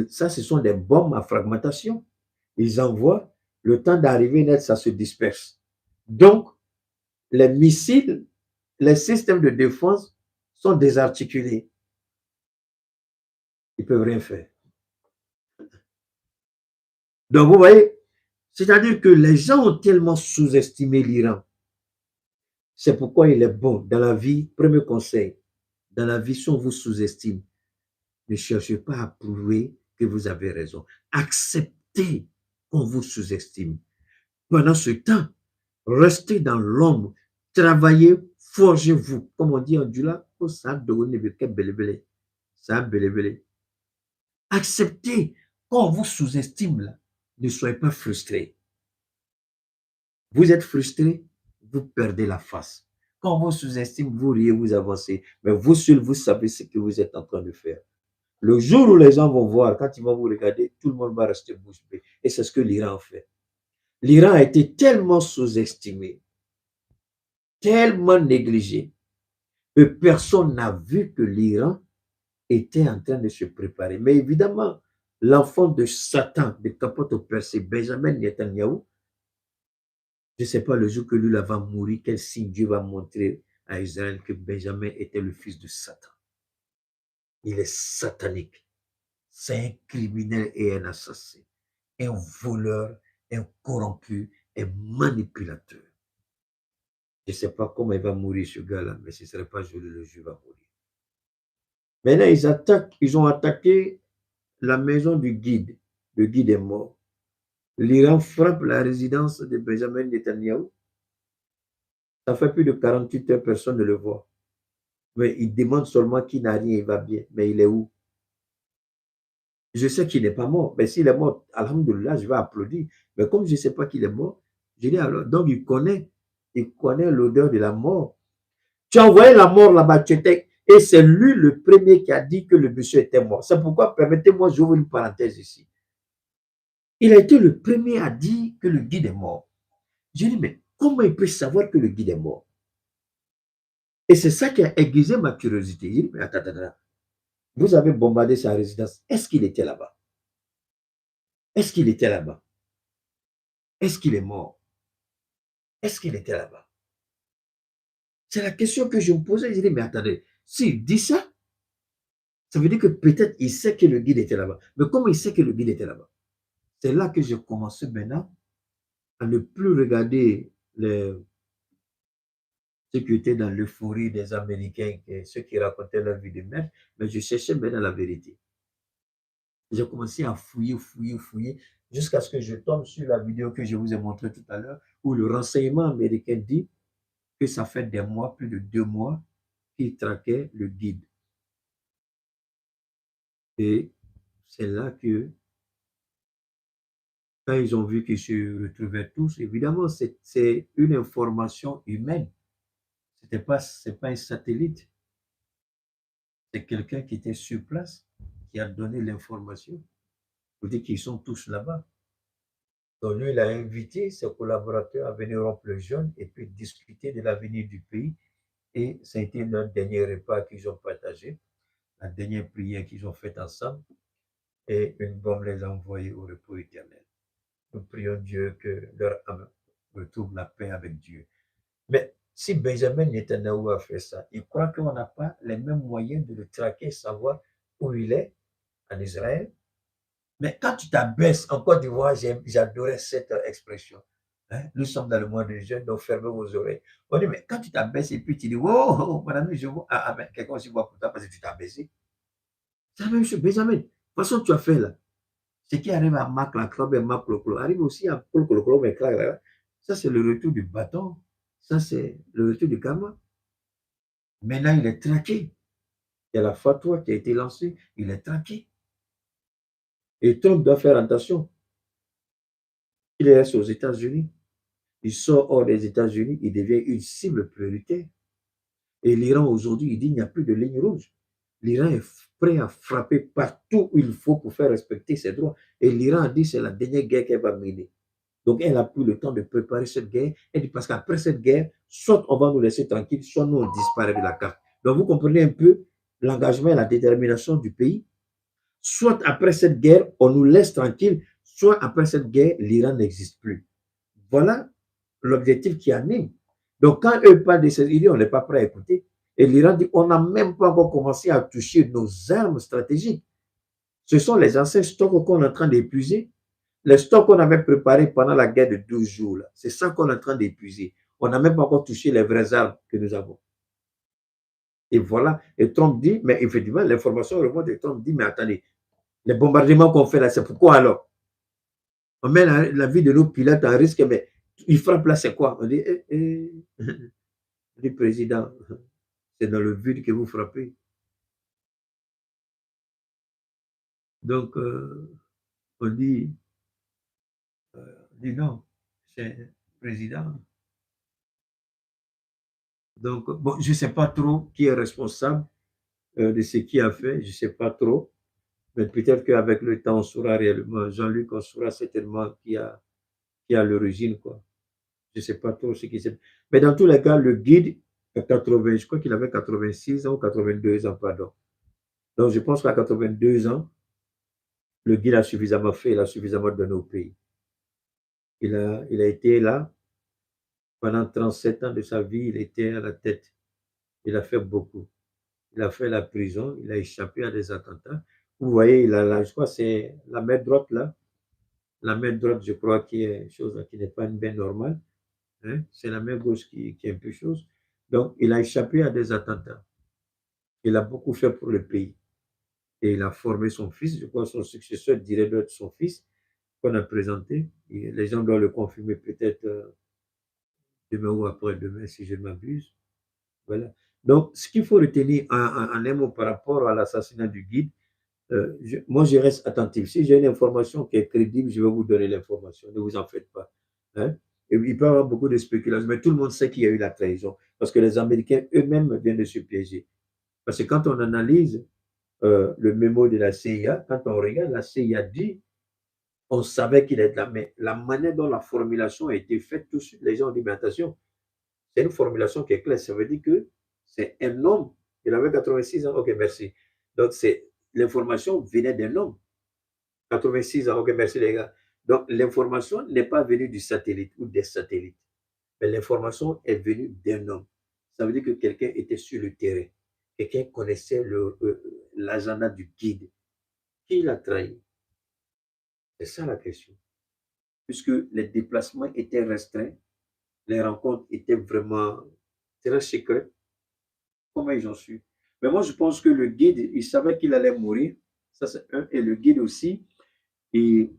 Ça, ce sont des bombes à fragmentation. Ils envoient, le temps d'arriver net, ça se disperse. Donc, les missiles, les systèmes de défense sont désarticulés. Ils ne peuvent rien faire. Donc, vous voyez, c'est-à-dire que les gens ont tellement sous-estimé l'Iran. C'est pourquoi il est bon dans la vie, premier conseil, dans la vie, si on vous sous-estime, ne cherchez pas à prouver que vous avez raison. Acceptez qu'on vous sous-estime. Pendant ce temps, restez dans l'ombre, travaillez, forgez-vous. Comme on dit en Dula, acceptez qu'on vous sous-estime là. Ne soyez pas frustrés. Vous êtes frustrés, vous perdez la face. Quand on vous sous-estime, vous riez, vous avancez. Mais vous seul, vous savez ce que vous êtes en train de faire. Le jour où les gens vont voir, quand ils vont vous regarder, tout le monde va rester bouche bée. Et c'est ce que l'Iran fait. L'Iran a été tellement sous-estimé, tellement négligé, que personne n'a vu que l'Iran était en train de se préparer. Mais évidemment, l'enfant de Satan, de capote au percé, Benjamin Netanyahu, je ne sais pas le jour que lui va mourir, quel signe Dieu va montrer à Israël que Benjamin était le fils de Satan. Il est satanique. C'est un criminel et un assassin, un voleur, un corrompu, un manipulateur. Je ne sais pas comment il va mourir ce gars-là, mais ce ne serait pas joli, le jour va mourir. Maintenant, ils ont attaqué la maison du guide. Le guide est mort. L'Iran frappe la résidence de Benjamin Netanyahu. Ça fait plus de 48 heures, personne ne le voit. Mais il demande seulement qu'il n'a rien, il va bien. Mais il est où? Je sais qu'il n'est pas mort. Mais s'il est mort, alhamdoulilah, je vais applaudir. Mais comme je ne sais pas qu'il est mort, je dis alors, donc il connaît l'odeur de la mort. Tu as envoyé la mort là-bas, Et c'est lui le premier qui a dit que le monsieur était mort. C'est pourquoi, permettez-moi, j'ouvre une parenthèse ici. Il a été le premier à dire que le guide est mort. J'ai dit, mais comment il peut savoir que le guide est mort? Et c'est ça qui a aiguisé ma curiosité. J'ai dit, mais attends, vous avez bombardé sa résidence. Est-ce qu'il était là-bas? Est-ce qu'il était là-bas? Est-ce qu'il est mort? Est-ce qu'il était là-bas? C'est la question que je me posais. J'ai dit, mais attendez, s'il dit ça, ça veut dire que peut-être il sait que le guide était là-bas. Mais comment il sait que le guide était là-bas? C'est là que j'ai commencé maintenant à ne plus regarder ceux qui étaient dans l'euphorie des Américains, ceux qui racontaient leur vie de merde, mais je cherchais maintenant la vérité. J'ai commencé à fouiller, jusqu'à ce que je tombe sur la vidéo que je vous ai montrée tout à l'heure, où le renseignement américain dit que ça fait des mois, plus de 2 mois, qu'il traquait le guide. Et c'est là que, quand ils ont vu qu'ils se retrouvaient tous, évidemment, c'est une information humaine. C'est pas un satellite. C'est quelqu'un qui était sur place, qui a donné l'information. Vous dites qu'ils sont tous là-bas. Donc lui, il a invité ses collaborateurs à venir rompre le jeûne et puis discuter de l'avenir du pays. Et ça a été leur dernier repas qu'ils ont partagé, la dernière prière qu'ils ont faite ensemble. Et une bombe les a envoyés au repos éternel. Nous prions Dieu que leur âme retrouve la paix avec Dieu. Mais si Benjamin Netanyahu a fait ça, il croit qu'on n'a pas les mêmes moyens de le traquer, savoir où il est en Israël. Mais quand tu t'abaisses, en Côte d'Ivoire, j'adorais cette expression. Hein? Nous sommes dans le mois de jeûne, donc fermez vos oreilles. On dit, mais quand tu t'abaisses et puis tu dis, oh, madame, je vois, mais quelqu'un aussi voit pour toi parce que tu t'as baissé. C'est la même chose, Benjamin. De toute façon, tu as fait là. Ce qui arrive à Marc Lacrobe et Marc Loclo arrive aussi à Paul Loclo et Claire. Ça, c'est le retour du bâton. Ça, c'est le retour du karma. Maintenant, il est traqué. Il y a la fatwa qui a été lancée. Il est traqué. Et Trump doit faire attention. Il reste aux États-Unis. Il sort hors des États-Unis. Il devient une cible prioritaire. Et l'Iran, aujourd'hui, il dit qu'il n'y a plus de ligne rouge. L'Iran est prêt à frapper partout où il faut pour faire respecter ses droits. Et l'Iran a dit que c'est la dernière guerre qu'elle va mener. Donc, elle a pris le temps de préparer cette guerre. Elle dit parce qu'après cette guerre, soit on va nous laisser tranquilles, soit nous on disparaît de la carte. Donc, vous comprenez un peu l'engagement et la détermination du pays. Soit après cette guerre, on nous laisse tranquilles, soit après cette guerre, l'Iran n'existe plus. Voilà l'objectif qui anime. Donc, quand eux parlent de ces idées, on n'est pas prêt à écouter. Et l'Iran dit, on n'a même pas encore commencé à toucher nos armes stratégiques. Ce sont les anciens stocks qu'on est en train d'épuiser. Les stocks qu'on avait préparés pendant la guerre de 12 jours, c'est ça qu'on est en train d'épuiser. On n'a même pas encore touché les vraies armes que nous avons. Et voilà. Et Trump dit, mais effectivement, l'information remonte et Trump dit, mais attendez, les bombardements qu'on fait là, c'est pourquoi alors? On met la vie de nos pilotes en risque, mais ils frappent là, c'est quoi? On dit, le président, c'est dans le vide que vous frappez. Donc, on dit non, c'est le président. Donc, bon, je ne sais pas trop qui est responsable de ce qu'il a fait, je ne sais pas trop, mais peut-être qu'avec le temps, on saura réellement, Jean-Luc, on saura certainement qui a l'origine, quoi. Je ne sais pas trop ce qui s'est. Mais dans tous les cas, le guide, à 80, je crois qu'il avait 86 ans ou 82 ans, pardon. Donc, je pense qu'à 82 ans, le guide a suffisamment fait, il a suffisamment donné au pays. Il a été là pendant 37 ans de sa vie, il était à la tête. Il a fait beaucoup. Il a fait la prison, il a échappé à des attentats. Vous voyez, je crois que c'est la main droite là. La main droite, je crois, qui est chose qui n'est pas une main normale. Hein? C'est la main gauche qui est un peu chose. Donc, il a échappé à des attentats. Il a beaucoup fait pour le pays. Et il a formé son fils. Je crois que son successeur dirait d'être son fils qu'on a présenté. Et les gens doivent le confirmer peut-être demain ou après-demain, si je ne m'abuse. Voilà. Donc, ce qu'il faut retenir en un mot par rapport à l'assassinat du guide, moi, je reste attentif. Si j'ai une information qui est crédible, je vais vous donner l'information. Ne vous en faites pas. Hein? Et il peut y avoir beaucoup de spéculations, mais tout le monde sait qu'il y a eu la trahison parce que les Américains eux-mêmes viennent de se piéger. Parce que quand on analyse le mémo de la CIA, quand on regarde, la CIA dit, on savait qu'il est là, mais la manière dont la formulation a été faite, tout de suite, les gens ont dit, mais attention, c'est une formulation qui est claire. Ça veut dire que c'est un homme. Il avait 86 ans. Ok, merci. Donc, l'information venait d'un homme. 86 ans. Ok, merci les gars. Donc, l'information n'est pas venue du satellite ou des satellites. Mais l'information est venue d'un homme. Ça veut dire que quelqu'un était sur le terrain. Quelqu'un connaissait l'agenda du guide. Qui l'a trahi? C'est ça la question. Puisque les déplacements étaient restreints, les rencontres étaient vraiment très secrètes. Comment ils ont su? Mais moi, je pense que le guide, il savait qu'il allait mourir. Ça, c'est un. Et le guide aussi, il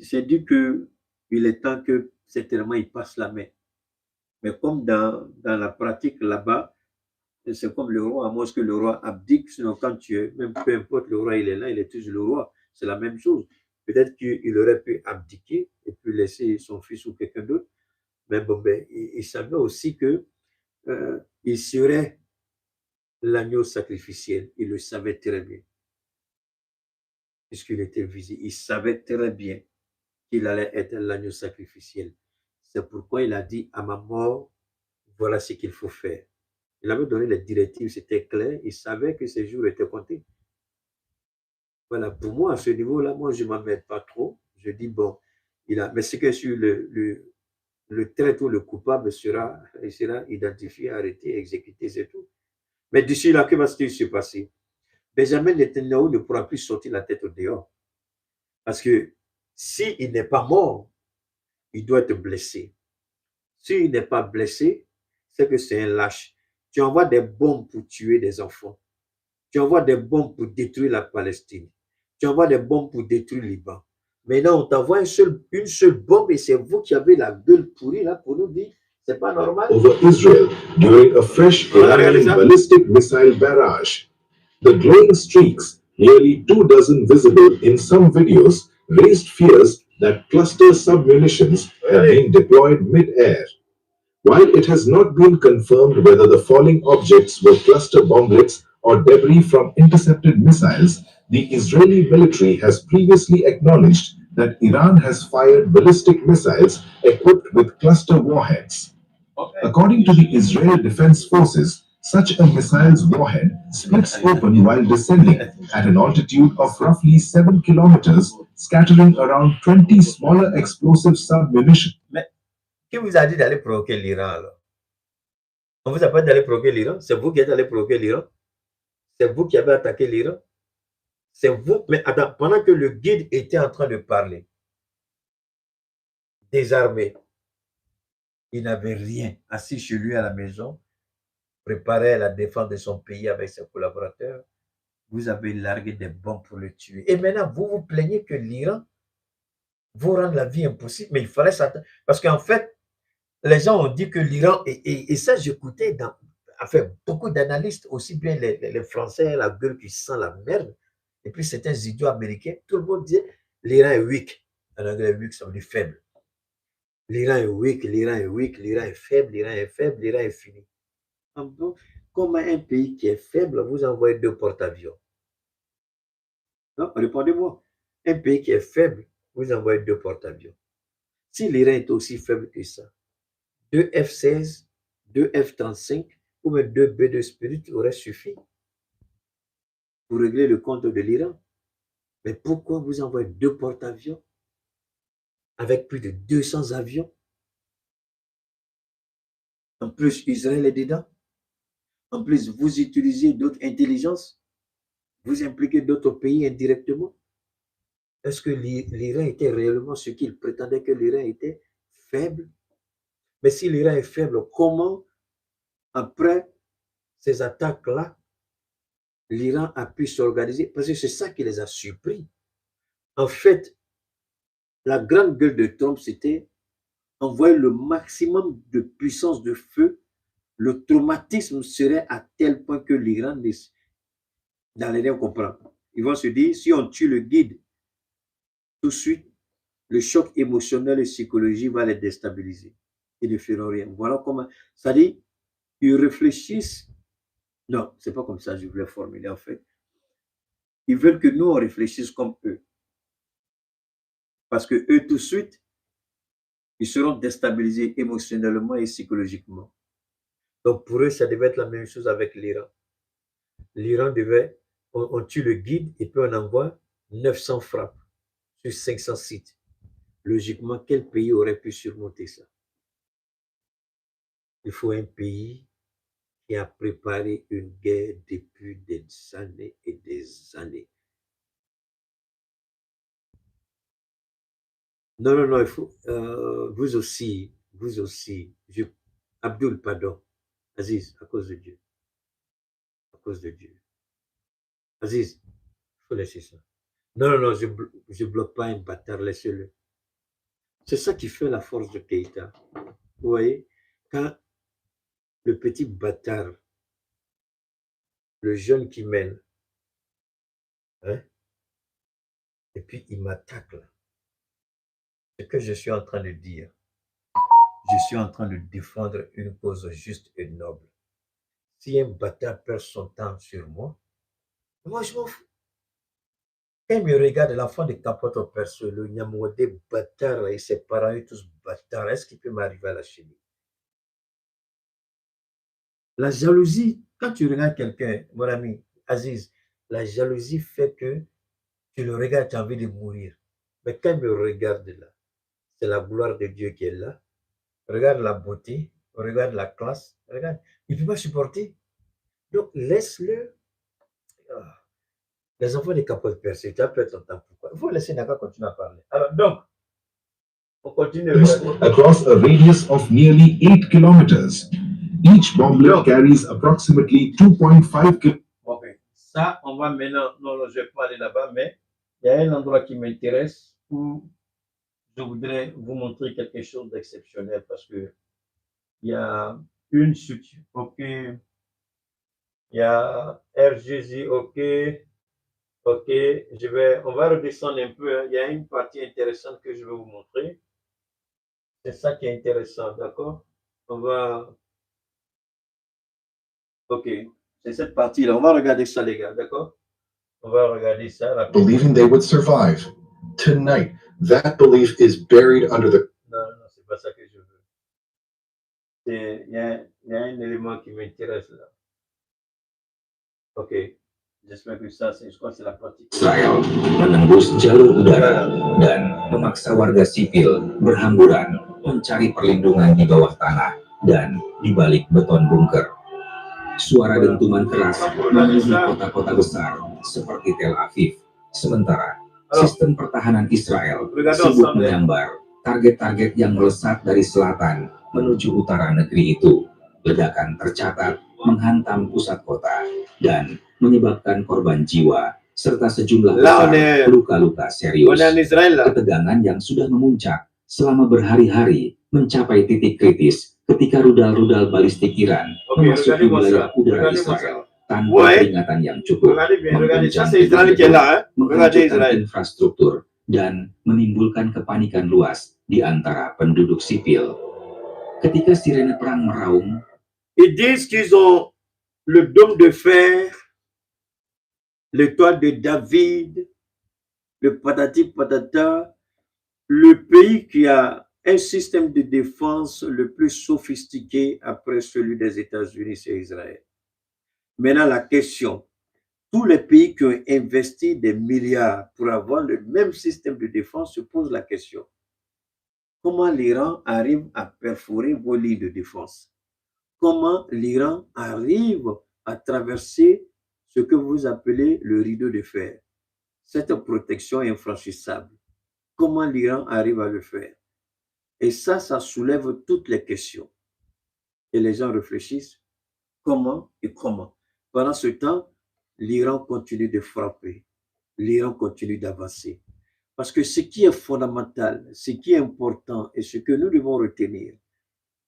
s'est dit qu'il est temps que certainement il passe la main. Mais comme dans la pratique là-bas, c'est comme le roi, à moins que le roi abdique, sinon quand tu es, même peu importe le roi, il est là, il est toujours le roi. C'est la même chose. Peut-être qu'il aurait pu abdiquer et puis laisser son fils ou quelqu'un d'autre. Mais bon, ben, il savait aussi que il serait l'agneau sacrificiel. Il le savait très bien. Puisqu'il était visé. Il savait très bien qu'il allait être l'agneau sacrificiel. C'est pourquoi il a dit à ma mort, voilà ce qu'il faut faire. Il avait donné les directives, c'était clair. Il savait que ces jours étaient comptés. Voilà, pour moi, à ce niveau-là, moi, je ne m'emmène pas trop. Je dis, bon, mais c'est que sur le traître ou le coupable il sera identifié, arrêté, exécuté, c'est tout. Mais d'ici là, que va-t-il se passer? Benjamin Netanyahu ne pourra plus sortir la tête au dehors. Parce que s'il n'est pas mort, il doit être blessé. S'il n'est pas blessé, c'est que c'est un lâche. Tu envoies des bombes pour tuer des enfants. Tu envoies des bombes pour détruire la Palestine. Tu envoies des bombes pour détruire le Liban. Maintenant, on t'envoie une seule bombe et c'est vous qui avez la gueule pourrie là pour nous dire c'est pas normal. Over Israel during a fresh Iranian ballistic missile barrage. The glowing streaks, nearly 24 visible in some videos, raised fears that cluster submunitions have been deployed mid-air. While it has not been confirmed whether the falling objects were cluster bomblets or debris from intercepted missiles, the Israeli military has previously acknowledged that Iran has fired ballistic missiles equipped with cluster warheads. According to the Israel Defense Forces, such a missile's warhead splits open while descending at an altitude of roughly 7 kilometers, scattering around 20 smaller explosive submunitions. Qui vous a dit d'aller provoquer l'Iran alors? On vous a pas dit d'aller provoquer l'Iran? C'est vous qui êtes allé provoquer l'Iran? C'est vous qui avez attaqué l'Iran? C'est vous. Mais attends, pendant que le guide était en train de parler, désarmé, il n'avait rien, assis chez lui à la maison, préparé à la défense de son pays avec ses collaborateurs, vous avez largué des bombes pour le tuer. Et maintenant, vous vous plaignez que l'Iran vous rende la vie impossible, mais il fallait s'attendre. Parce qu'en fait, les gens ont dit que l'Iran, et ça j'écoutais enfin, beaucoup d'analystes, aussi bien les Français, la gueule qui sent la merde, et puis certains idiots américains, tout le monde disait l'Iran est weak. En anglais, weak, ça veut dire faible. L'Iran est weak, l'Iran est weak, l'Iran est faible, l'Iran est faible, l'Iran est fini. Donc, comment un pays qui est faible, vous envoyez 2 porte-avions? Non, répondez-moi. Un pays qui est faible, vous envoyez 2 porte-avions. Si l'Iran est aussi faible que ça, 2 F-16, 2 F-35 ou même 2 B-2 Spirit auraient suffi pour régler le compte de l'Iran. Mais pourquoi vous envoyez 2 porte-avions avec plus de 200 avions? En plus, Israël est dedans. En plus, vous utilisez d'autres intelligences. Vous impliquez d'autres pays indirectement. Est-ce que l'Iran était réellement ce qu'il prétendait que l'Iran était faible? Mais si l'Iran est faible, comment, après ces attaques-là, l'Iran a pu s'organiser? Parce que c'est ça qui les a surpris. En fait, la grande gueule de Trump, c'était envoyer le maximum de puissance de feu. Le traumatisme serait à tel point que l'Iran n'allait rien comprendre. Ils vont se dire, si on tue le guide, tout de suite, le choc émotionnel et psychologique va les déstabiliser. Ils ne feront rien. Voilà comment. C'est-à-dire, ils réfléchissent Non, c'est pas comme ça que je voulais formuler en fait. Ils veulent que nous, on réfléchisse comme eux. Parce que eux, tout de suite, ils seront déstabilisés émotionnellement et psychologiquement. Donc pour eux, ça devait être la même chose avec l'Iran. L'Iran devait, on tue le guide et puis on envoie 900 frappes sur 500 sites. Logiquement, quel pays aurait pu surmonter ça? Il faut un pays qui a préparé une guerre depuis des années et des années. Non, non, non, il faut, vous aussi, Abdul, pardon, Aziz, à cause de Dieu, à cause de Dieu. Aziz, il faut laisser ça. Non, non, non, je bloque pas un bâtard, laissez-le. C'est ça qui fait la force de Keïta. Vous voyez, quand le petit bâtard, le jeune qui mène, hein, et puis il m'attaque là. Ce que je suis en train de dire, je suis en train de défendre une cause juste et noble. Si un bâtard perd son temps sur moi je m'en fous. Quand il me regarde, l'enfant de capote au perso, le Nyamwade bâtard et ses parents et tous bâtards, est-ce qu'il peut m'arriver à la cheville? La jalousie, quand tu regardes quelqu'un, mon ami Aziz, la jalousie fait que tu le regardes, tu as envie de mourir. Mais quand il me regarde là, c'est la gloire de Dieu qui est là. Regarde la beauté, regarde la classe, regarde, il ne peut pas supporter. Donc laisse-le. Ah. Les enfants des capotes percées, tu as perdu ton temps. Pourquoi? Il faut laisser Naka continuer à parler. Alors donc, on continue. Across a radius of nearly 8 kilometers. Each bomblet carries approximately 2.5 km. Ok, ça, on va maintenant. Non, non, je ne vais pas aller là-bas, mais il y a un endroit qui m'intéresse où je voudrais vous montrer quelque chose d'exceptionnel parce que il y a une structure, ok, il y a RGZ, ok, ok, on va redescendre un peu, il y a une partie intéressante que je vais vous montrer. C'est ça qui est intéressant, d'accord? On va, ok, c'est cette partie-là, on va regarder ça les gars, d'accord? On va regarder ça rapidement. Believing they would survive. Tonight, that belief is buried under the. Non, non, c'est pas ça que je veux. Il y a un élément qui m'intéresse là. Ok, j'espère que ça, je crois que c'est la partie. Israel menembus jalur udara dan memaksa warga sipil berhamburan mencari perlindungan di bawah tanah dan di balik beton bunker. Suara dentuman keras memenuhi kota-kota besar seperti Tel Aviv. Sementara sistem pertahanan Israel sibuk menyambar target-target yang melesat dari selatan menuju utara negeri itu. Ledakan tercatat menghantam pusat kota dan menyebabkan korban jiwa serta sejumlah besar luka-luka serius. Ketegangan yang sudah memuncak selama berhari-hari mencapai titik kritis ketika rudal-rudal balistik Iran memasuki wilayah udara Israel tanpa peringatan yang cukup, mengguncang infrastruktur dan menimbulkan kepanikan luas di antara penduduk sipil. Ketika sirene perang meraung, ils disent qu'ils ont le dôme de fer, l'étoile de David, le patati patata, le pays qui a un système de défense le plus sophistiqué après celui des États-Unis, c'est Israël. Maintenant, la question, tous les pays qui ont investi des milliards pour avoir le même système de défense se posent la question. Comment l'Iran arrive à perforer vos lignes de défense? Comment l'Iran arrive à traverser ce que vous appelez le rideau de fer, cette protection infranchissable? Comment l'Iran arrive à le faire? Et ça soulève toutes les questions. Et les gens réfléchissent comment et comment. Pendant ce temps, l'Iran continue de frapper. L'Iran continue d'avancer. Parce que ce qui est fondamental, ce qui est important et ce que nous devons retenir,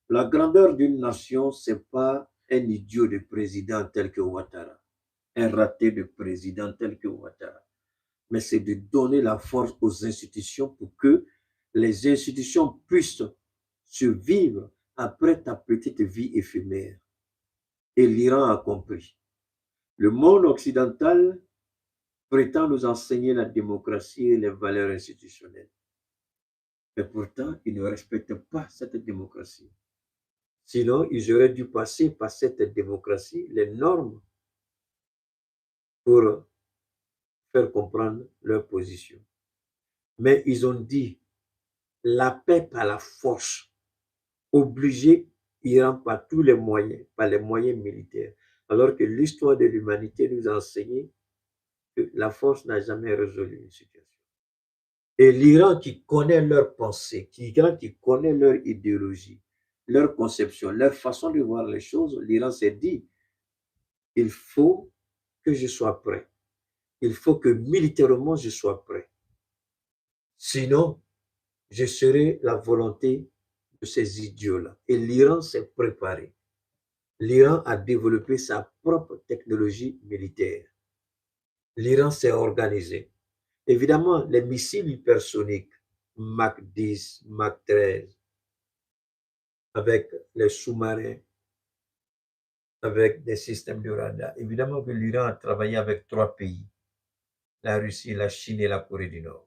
la grandeur d'une nation, ce n'est pas un idiot de président tel que Ouattara, un raté de président tel que Ouattara, mais c'est de donner la force aux institutions pour que les institutions puissent survivre après ta petite vie éphémère. Et l'Iran a compris. Le monde occidental prétend nous enseigner la démocratie et les valeurs institutionnelles. Mais pourtant, ils ne respectent pas cette démocratie. Sinon, ils auraient dû passer par cette démocratie les normes pour faire comprendre leur position. Mais ils ont dit la paix par la force, obliger l'Iran par tous les moyens, par les moyens militaires. Alors que l'histoire de l'humanité nous a enseigné que la force n'a jamais résolu une situation. Et l'Iran qui connaît leurs pensées, l'Iran qui connaît leur idéologie, leur conception, leur façon de voir les choses, l'Iran s'est dit, il faut que je sois prêt. Il faut que militairement je sois prêt. Sinon, je serai la volonté de ces idiots-là. Et l'Iran s'est préparé. L'Iran a développé sa propre technologie militaire. L'Iran s'est organisé. Évidemment, les missiles hypersoniques, Mach 10, Mach 13, avec les sous-marins, avec des systèmes de radar. Évidemment que l'Iran a travaillé avec 3 pays, la Russie, la Chine et la Corée du Nord.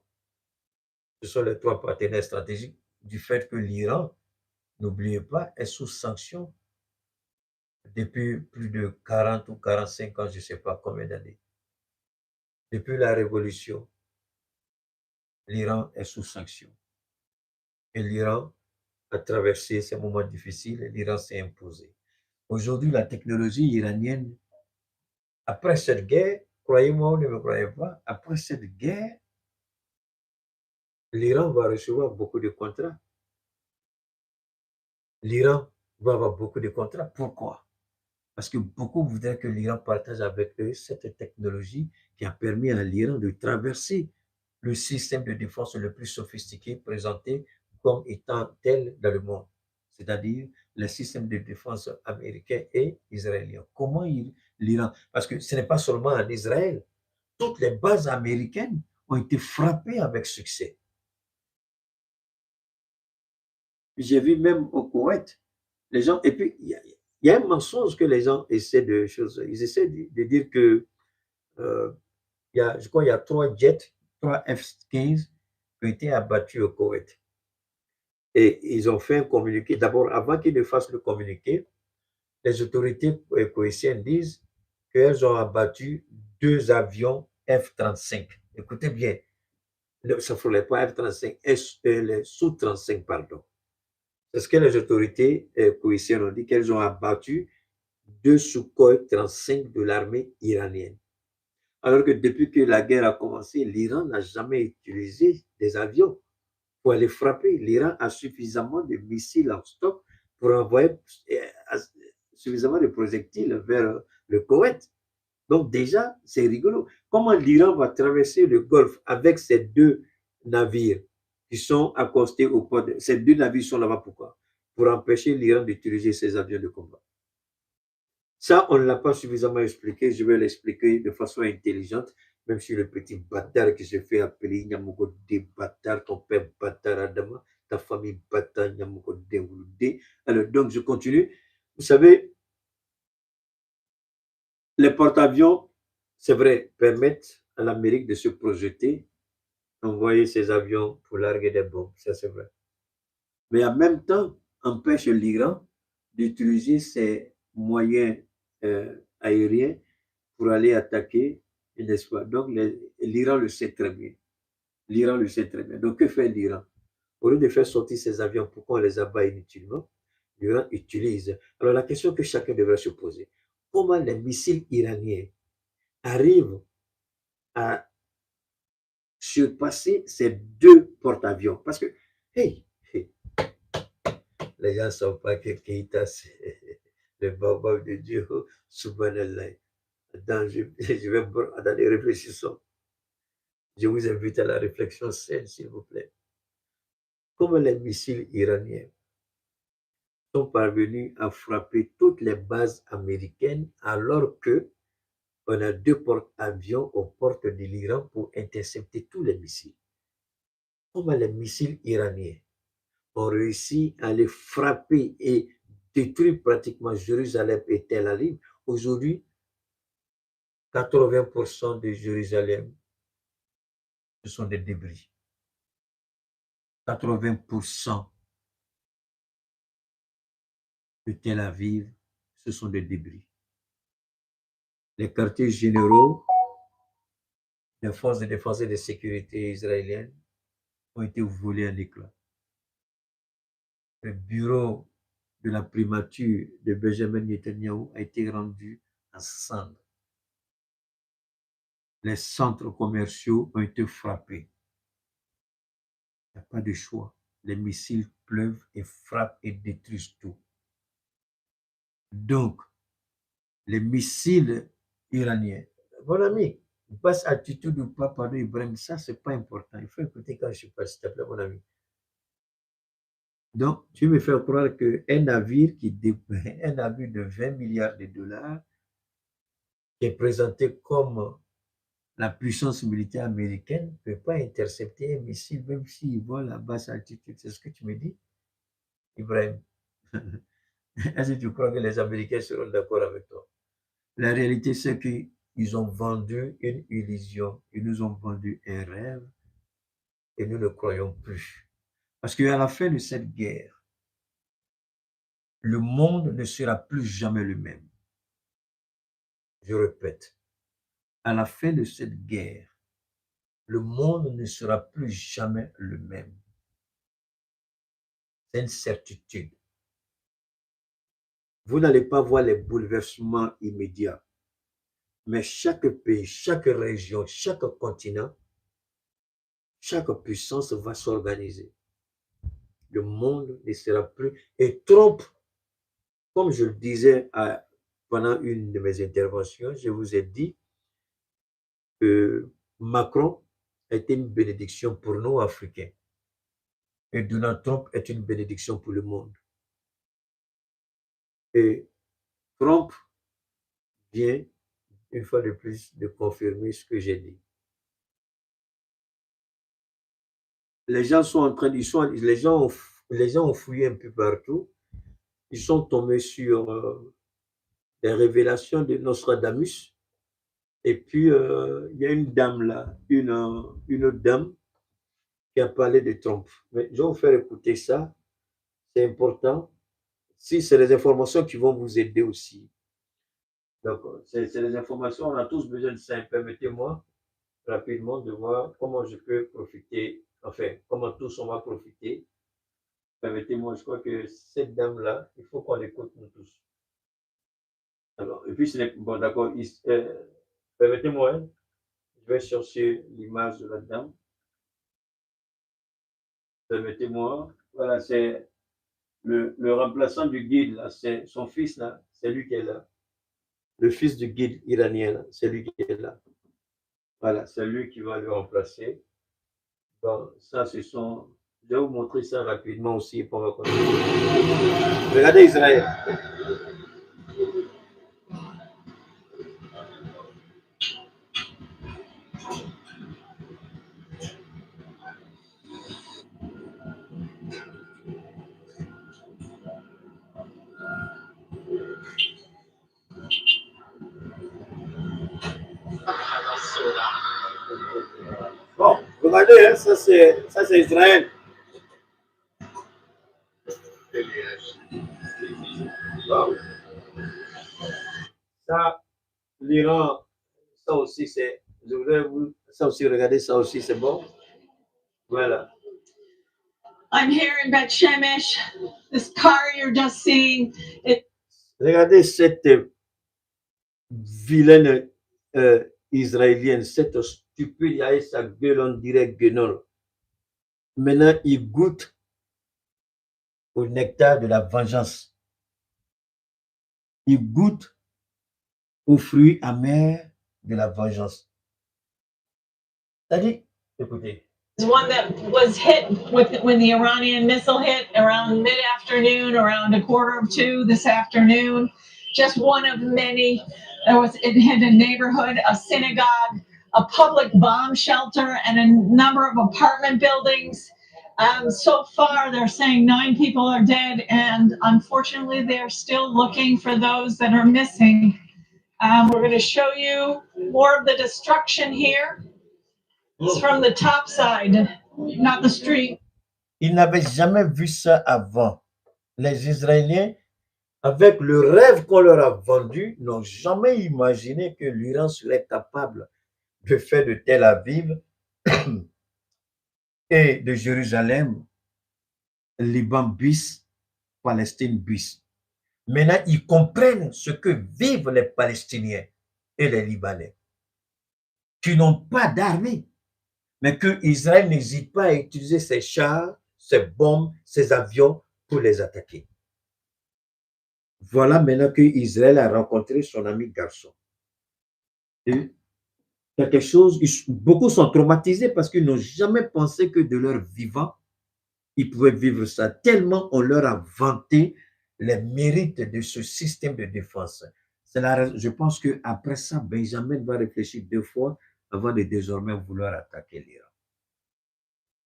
Ce sont les 3 partenaires stratégiques du fait que l'Iran, n'oubliez pas, est sous sanction depuis plus de 40 ou 45 ans, je ne sais pas combien d'années. Depuis la révolution, l'Iran est sous sanction. Et l'Iran a traversé ces moments difficiles et l'Iran s'est imposé. Aujourd'hui, la technologie iranienne, après cette guerre, croyez-moi ou ne me croyez pas, après cette guerre, l'Iran va recevoir beaucoup de contrats. L'Iran va avoir beaucoup de contrats. Pourquoi? Parce que beaucoup voudraient que l'Iran partage avec eux cette technologie qui a permis à l'Iran de traverser le système de défense le plus sophistiqué présenté comme étant tel dans le monde, c'est-à-dire les systèmes de défense américains et israéliens. Comment l'Iran? Parce que ce n'est pas seulement en Israël. Toutes les bases américaines ont été frappées avec succès. J'ai vu même au Koweït, les gens, et puis il y a un mensonge que les gens essaient de choses. Ils essaient de dire que je crois qu'il y a 3 jets, 3 F-15 qui ont été abattus au Koweït. Et ils ont fait un communiqué. D'abord, avant qu'ils ne fassent le communiqué, les autorités koweïtiennes disent qu'elles ont abattu 2 avions F-35. Écoutez bien, ça ne fallait pas F-35, les Su-35, pardon. C'est ce que les autorités koweïtiennes ont dit, qu'elles ont abattu 2 Sukhoi 35 de l'armée iranienne. Alors que depuis que la guerre a commencé, l'Iran n'a jamais utilisé des avions pour aller frapper. L'Iran a suffisamment de missiles en stock pour envoyer suffisamment de projectiles vers le Koweït. Donc déjà, c'est rigolo. Comment l'Iran va traverser le Golfe avec ces 2 navires qui sont accostés au port? Ces 2 navires sont là-bas pourquoi? Pour empêcher l'Iran d'utiliser ses avions de combat. Ça, on ne l'a pas suffisamment expliqué. Je vais l'expliquer de façon intelligente, même si le petit bâtard qui se fait appeler Nyamugo de bâtard, ton père bâtard Adama, ta famille bâtard Nyamugo de. Alors, donc, je continue. Vous savez, les porte-avions, c'est vrai, permettent à l'Amérique de se projeter, envoyer ses avions pour larguer des bombes, ça c'est vrai. Mais en même temps, empêche l'Iran d'utiliser ses moyens aériens pour aller attaquer, n'est-ce pas? Donc, l'Iran le sait très bien. L'Iran le sait très bien. Donc, que fait l'Iran? Au lieu de faire sortir ses avions, pourquoi on les abat inutilement? L'Iran utilise. Alors, la question que chacun devrait se poser, comment les missiles iraniens arrivent à surpasser ces 2 porte-avions? Parce que, hey, les gens ne savent pas que Keïta, c'est le baobab de Dieu, subhanallah. Attends, je vais, attendez, réfléchissons. Je vous invite à la réflexion saine, s'il vous plaît. Comment les missiles iraniens sont parvenus à frapper toutes les bases américaines alors que on a 2 porte-avions aux portes de l'Iran pour intercepter tous les missiles? Comment les missiles iraniens ont réussi à les frapper et détruire pratiquement Jérusalem et Tel Aviv? Aujourd'hui, 80% de Jérusalem, ce sont des débris. 80% de Tel Aviv, ce sont des débris. Les quartiers généraux des forces de défense et de sécurité israéliennes ont été volés en éclats. Le bureau de la primature de Benjamin Netanyahu a été rendu en cendres. Les centres commerciaux ont été frappés. Il n'y a pas de choix. Les missiles pleuvent et frappent et détruisent tout. Donc, les missiles iraniens, mon ami, basse altitude ou pas, pardon, Ibrahim, ça, c'est pas important. Il faut écouter quand je passe, s'il te plaît, mon ami. Donc, tu me fais croire qu'un navire un navire de 20 milliards de dollars, qui est présenté comme la puissance militaire américaine, ne peut pas intercepter un missile, même s'il vole à basse altitude. C'est ce que tu me dis, Ibrahim? Est-ce que tu crois que les Américains seront d'accord avec toi? La réalité, c'est qu'ils ont vendu une illusion. Ils nous ont vendu un rêve et nous ne croyons plus. Parce qu'à la fin de cette guerre, le monde ne sera plus jamais le même. Je répète, à la fin de cette guerre, le monde ne sera plus jamais le même. C'est une certitude. Vous n'allez pas voir les bouleversements immédiats, mais chaque pays, chaque région, chaque continent, chaque puissance va s'organiser. Le monde ne sera plus. Et Trump, comme je le disais pendant une de mes interventions, je vous ai dit que Macron est une bénédiction pour nous, Africains. Et Donald Trump est une bénédiction pour le monde. Et Trump vient, une fois de plus, de confirmer ce que j'ai dit. Les gens sont en train, les gens ont fouillé un peu partout. Ils sont tombés sur des révélations de Nostradamus. Et puis, il y a une dame là, une dame qui a parlé de Trump. Mais je vais vous faire écouter ça. C'est important. Si c'est des informations qui vont vous aider aussi. D'accord. C'est des informations, on a tous besoin de ça. Permettez-moi rapidement de voir comment je peux profiter, enfin, comment tous on va profiter. Permettez-moi, je crois que cette dame-là, il faut qu'on l'écoute nous tous. Alors, et puis, bon, d'accord, permettez-moi, hein, je vais chercher l'image de la dame. Permettez-moi, voilà, c'est le remplaçant du guide, là, c'est son fils, là, c'est lui qui est là. Le fils du guide iranien, c'est lui qui est là. Voilà, c'est lui qui va le remplacer. Bon, ça, ce sont... Je vais vous montrer ça rapidement aussi pour me connaître. Regardez Israël. Bon, regardez, hein, ça c'est Israël. Bon. Ça, l'Iran, ça aussi c'est, je voudrais vous, ça aussi, regardez, ça aussi c'est bon. Voilà. I'm here in Beth Shemesh. This car you're just seeing. Regardez cette vilaine israélienne, cette stupide, avec sa gueule, on dirait guenol. Maintenant, il goûte au nectar de la vengeance. Il goûte aux fruits amers de la vengeance. C'est-à-dire, écoutez. One that was hit when the Iranian missile hit around mid-afternoon, around 1:45 this afternoon. Just one of many. It hit a neighborhood, a synagogue, a public bomb shelter, and a number of apartment buildings. So far, they're saying 9 people are dead, and unfortunately, they're still looking for those that are missing. We're going to show you more of the destruction here. It's from the top side, not the street. Ils n'avaient jamais vu ça avant. Les Israéliens, avec le rêve qu'on leur a vendu, n'ont jamais imaginé que l'Iran serait capable de faire de Tel Aviv et de Jérusalem, Liban bis, Palestine bis. Maintenant, ils comprennent ce que vivent les Palestiniens et les Libanais, qui n'ont pas d'armée, mais que Israël n'hésite pas à utiliser ses chars, ses bombes, ses avions pour les attaquer. Voilà maintenant que Israël a rencontré son ami garçon. Et quelque chose, beaucoup sont traumatisés parce qu'ils n'ont jamais pensé que de leur vivant, ils pouvaient vivre ça. Tellement on leur a vanté les mérites de ce système de défense. Je pense qu'après ça, Benjamin va réfléchir 2 fois avant de désormais vouloir attaquer l'Iran.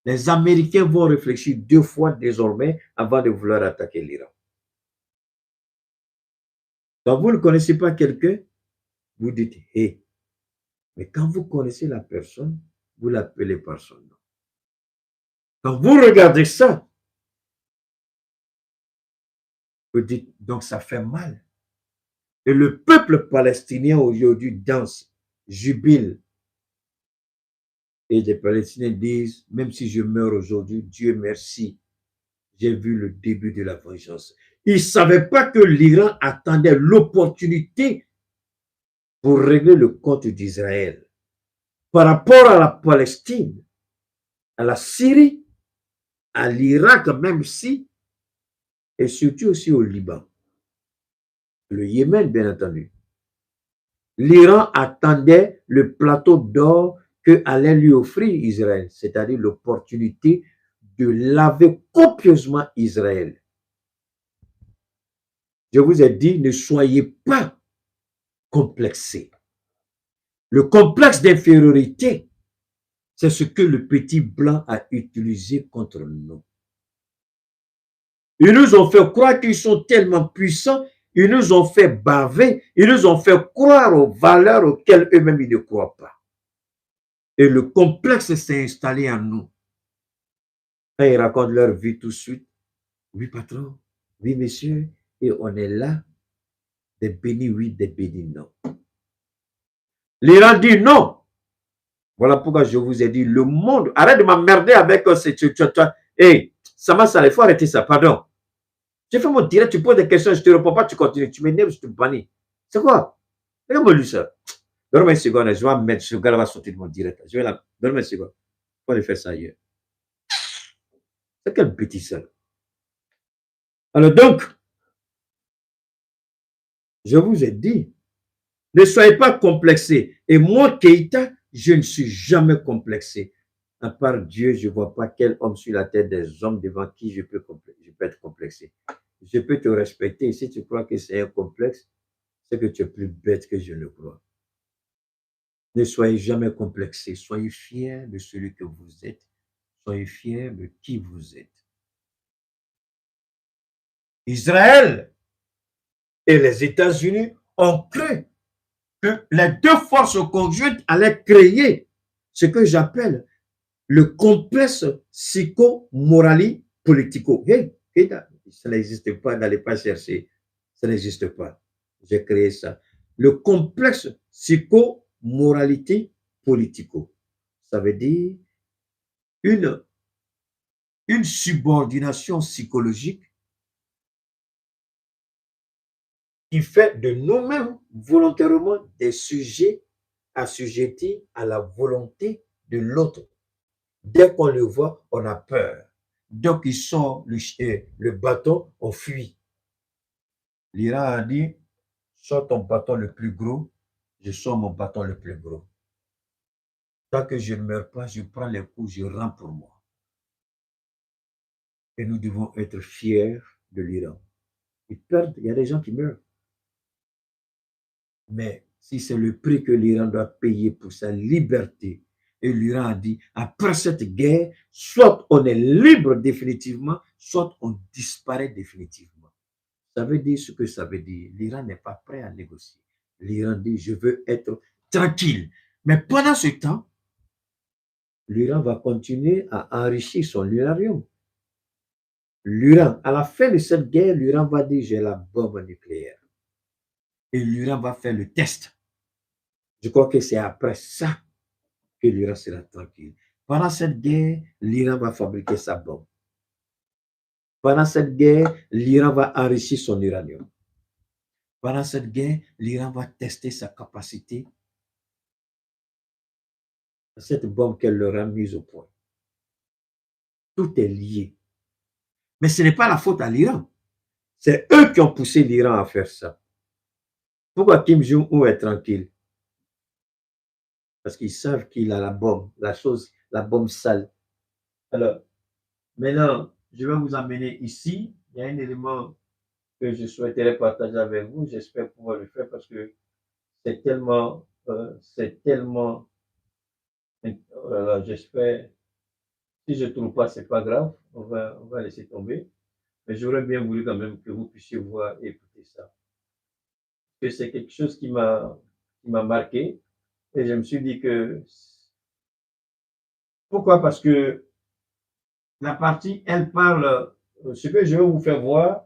Les Américains vont réfléchir 2 fois désormais avant de vouloir attaquer l'Iran. Quand vous ne connaissez pas quelqu'un, vous dites « hey ». Mais quand vous connaissez la personne, vous l'appelez par son nom. Quand vous regardez ça, vous dites « donc ça fait mal ». Et le peuple palestinien aujourd'hui danse, jubile. Et les Palestiniens disent « même si je meurs aujourd'hui, Dieu merci, j'ai vu le début de la vengeance ». Ils ne savaient pas que l'Iran attendait l'opportunité pour régler le compte d'Israël. Par rapport à la Palestine, à la Syrie, à l'Irak même si, et surtout aussi au Liban. Le Yémen, bien entendu. L'Iran attendait le plateau d'or que allait lui offrir Israël, c'est-à-dire l'opportunité de laver copieusement Israël. Je vous ai dit, ne soyez pas complexés. Le complexe d'infériorité, c'est ce que le petit blanc a utilisé contre nous. Ils nous ont fait croire qu'ils sont tellement puissants, ils nous ont fait baver, ils nous ont fait croire aux valeurs auxquelles eux-mêmes ils ne croient pas. Et le complexe s'est installé en nous. Quand ils racontent leur vie tout de suite, oui patron, oui monsieur, et on est là, des bénis oui, des bénis non. L'Iran dit non. Voilà pourquoi je vous ai dit, le monde, arrête de m'emmerder avec hey, ça il faut arrêter ça, pardon. J'ai fait mon direct, tu poses des questions, je ne te réponds pas, tu continues, tu m'énerves, je te bannis. C'est quoi? Regarde-moi lui ça. Donne-moi une seconde, je vais mettre, ce gars va sortir de mon direct. Donne-moi une seconde. Il faut aller faire ça ailleurs. C'est quel bêtise ça. Alors donc, je vous ai dit, ne soyez pas complexés. Et moi, Keïta, je ne suis jamais complexé. À part Dieu, je ne vois pas quel homme sur la terre des hommes devant qui je peux être complexé. Je peux te respecter. Si tu crois que c'est un complexe, c'est que tu es plus bête que je le crois. Ne soyez jamais complexés. Soyez fiers de celui que vous êtes. Soyez fiers de qui vous êtes. Israël et les États-Unis ont cru que les 2 forces conjointes allaient créer ce que j'appelle le complexe psycho-morali-politico. Hey, ça n'existe pas, n'allez pas chercher. Ça n'existe pas. J'ai créé ça. Le complexe psycho-moralité-politico. Ça veut dire une subordination psychologique qui fait de nous-mêmes volontairement des sujets assujettis à la volonté de l'autre. Dès qu'on le voit, on a peur. Donc, il sort le bâton, on fuit. L'Iran a dit, sors ton bâton le plus gros, je sors mon bâton le plus gros. Tant que je ne meurs pas, je prends les coups, je rends pour moi. Et nous devons être fiers de l'Iran. Ils perdent, il y a des gens qui meurent. Mais si c'est le prix que l'Iran doit payer pour sa liberté, et l'Iran a dit, après cette guerre, soit on est libre définitivement, soit on disparaît définitivement. Ça veut dire ce que ça veut dire. L'Iran n'est pas prêt à négocier. l'Iran dit, je veux être tranquille. Mais pendant ce temps, l'Iran va continuer à enrichir son uranium. L'Iran, à la fin de cette guerre, l'Iran va dire, j'ai la bombe nucléaire. Et l'Iran va faire le test. Je crois que c'est après ça que l'Iran sera tranquille. Pendant cette guerre, l'Iran va fabriquer sa bombe. Pendant cette guerre, l'Iran va enrichir son uranium. Pendant cette guerre, l'Iran va tester sa capacité à cette bombe qu'elle leur a mise au point. Tout est lié. Mais ce n'est pas la faute à l'Iran. C'est eux qui ont poussé l'Iran à faire ça. Pourquoi Kim Jong-un est tranquille? Parce qu'ils savent qu'il a la bombe, la bombe sale. Alors, maintenant, je vais vous amener ici. Il y a un élément que je souhaiterais partager avec vous. J'espère pouvoir le faire parce que c'est tellement, j'espère, si je ne trouve pas, c'est pas grave, on va laisser tomber. Mais j'aurais bien voulu quand même que vous puissiez voir et écouter ça. Que c'est quelque chose qui m'a marqué et je me suis dit que, pourquoi? Parce que la partie, elle parle, ce que je vais vous faire voir,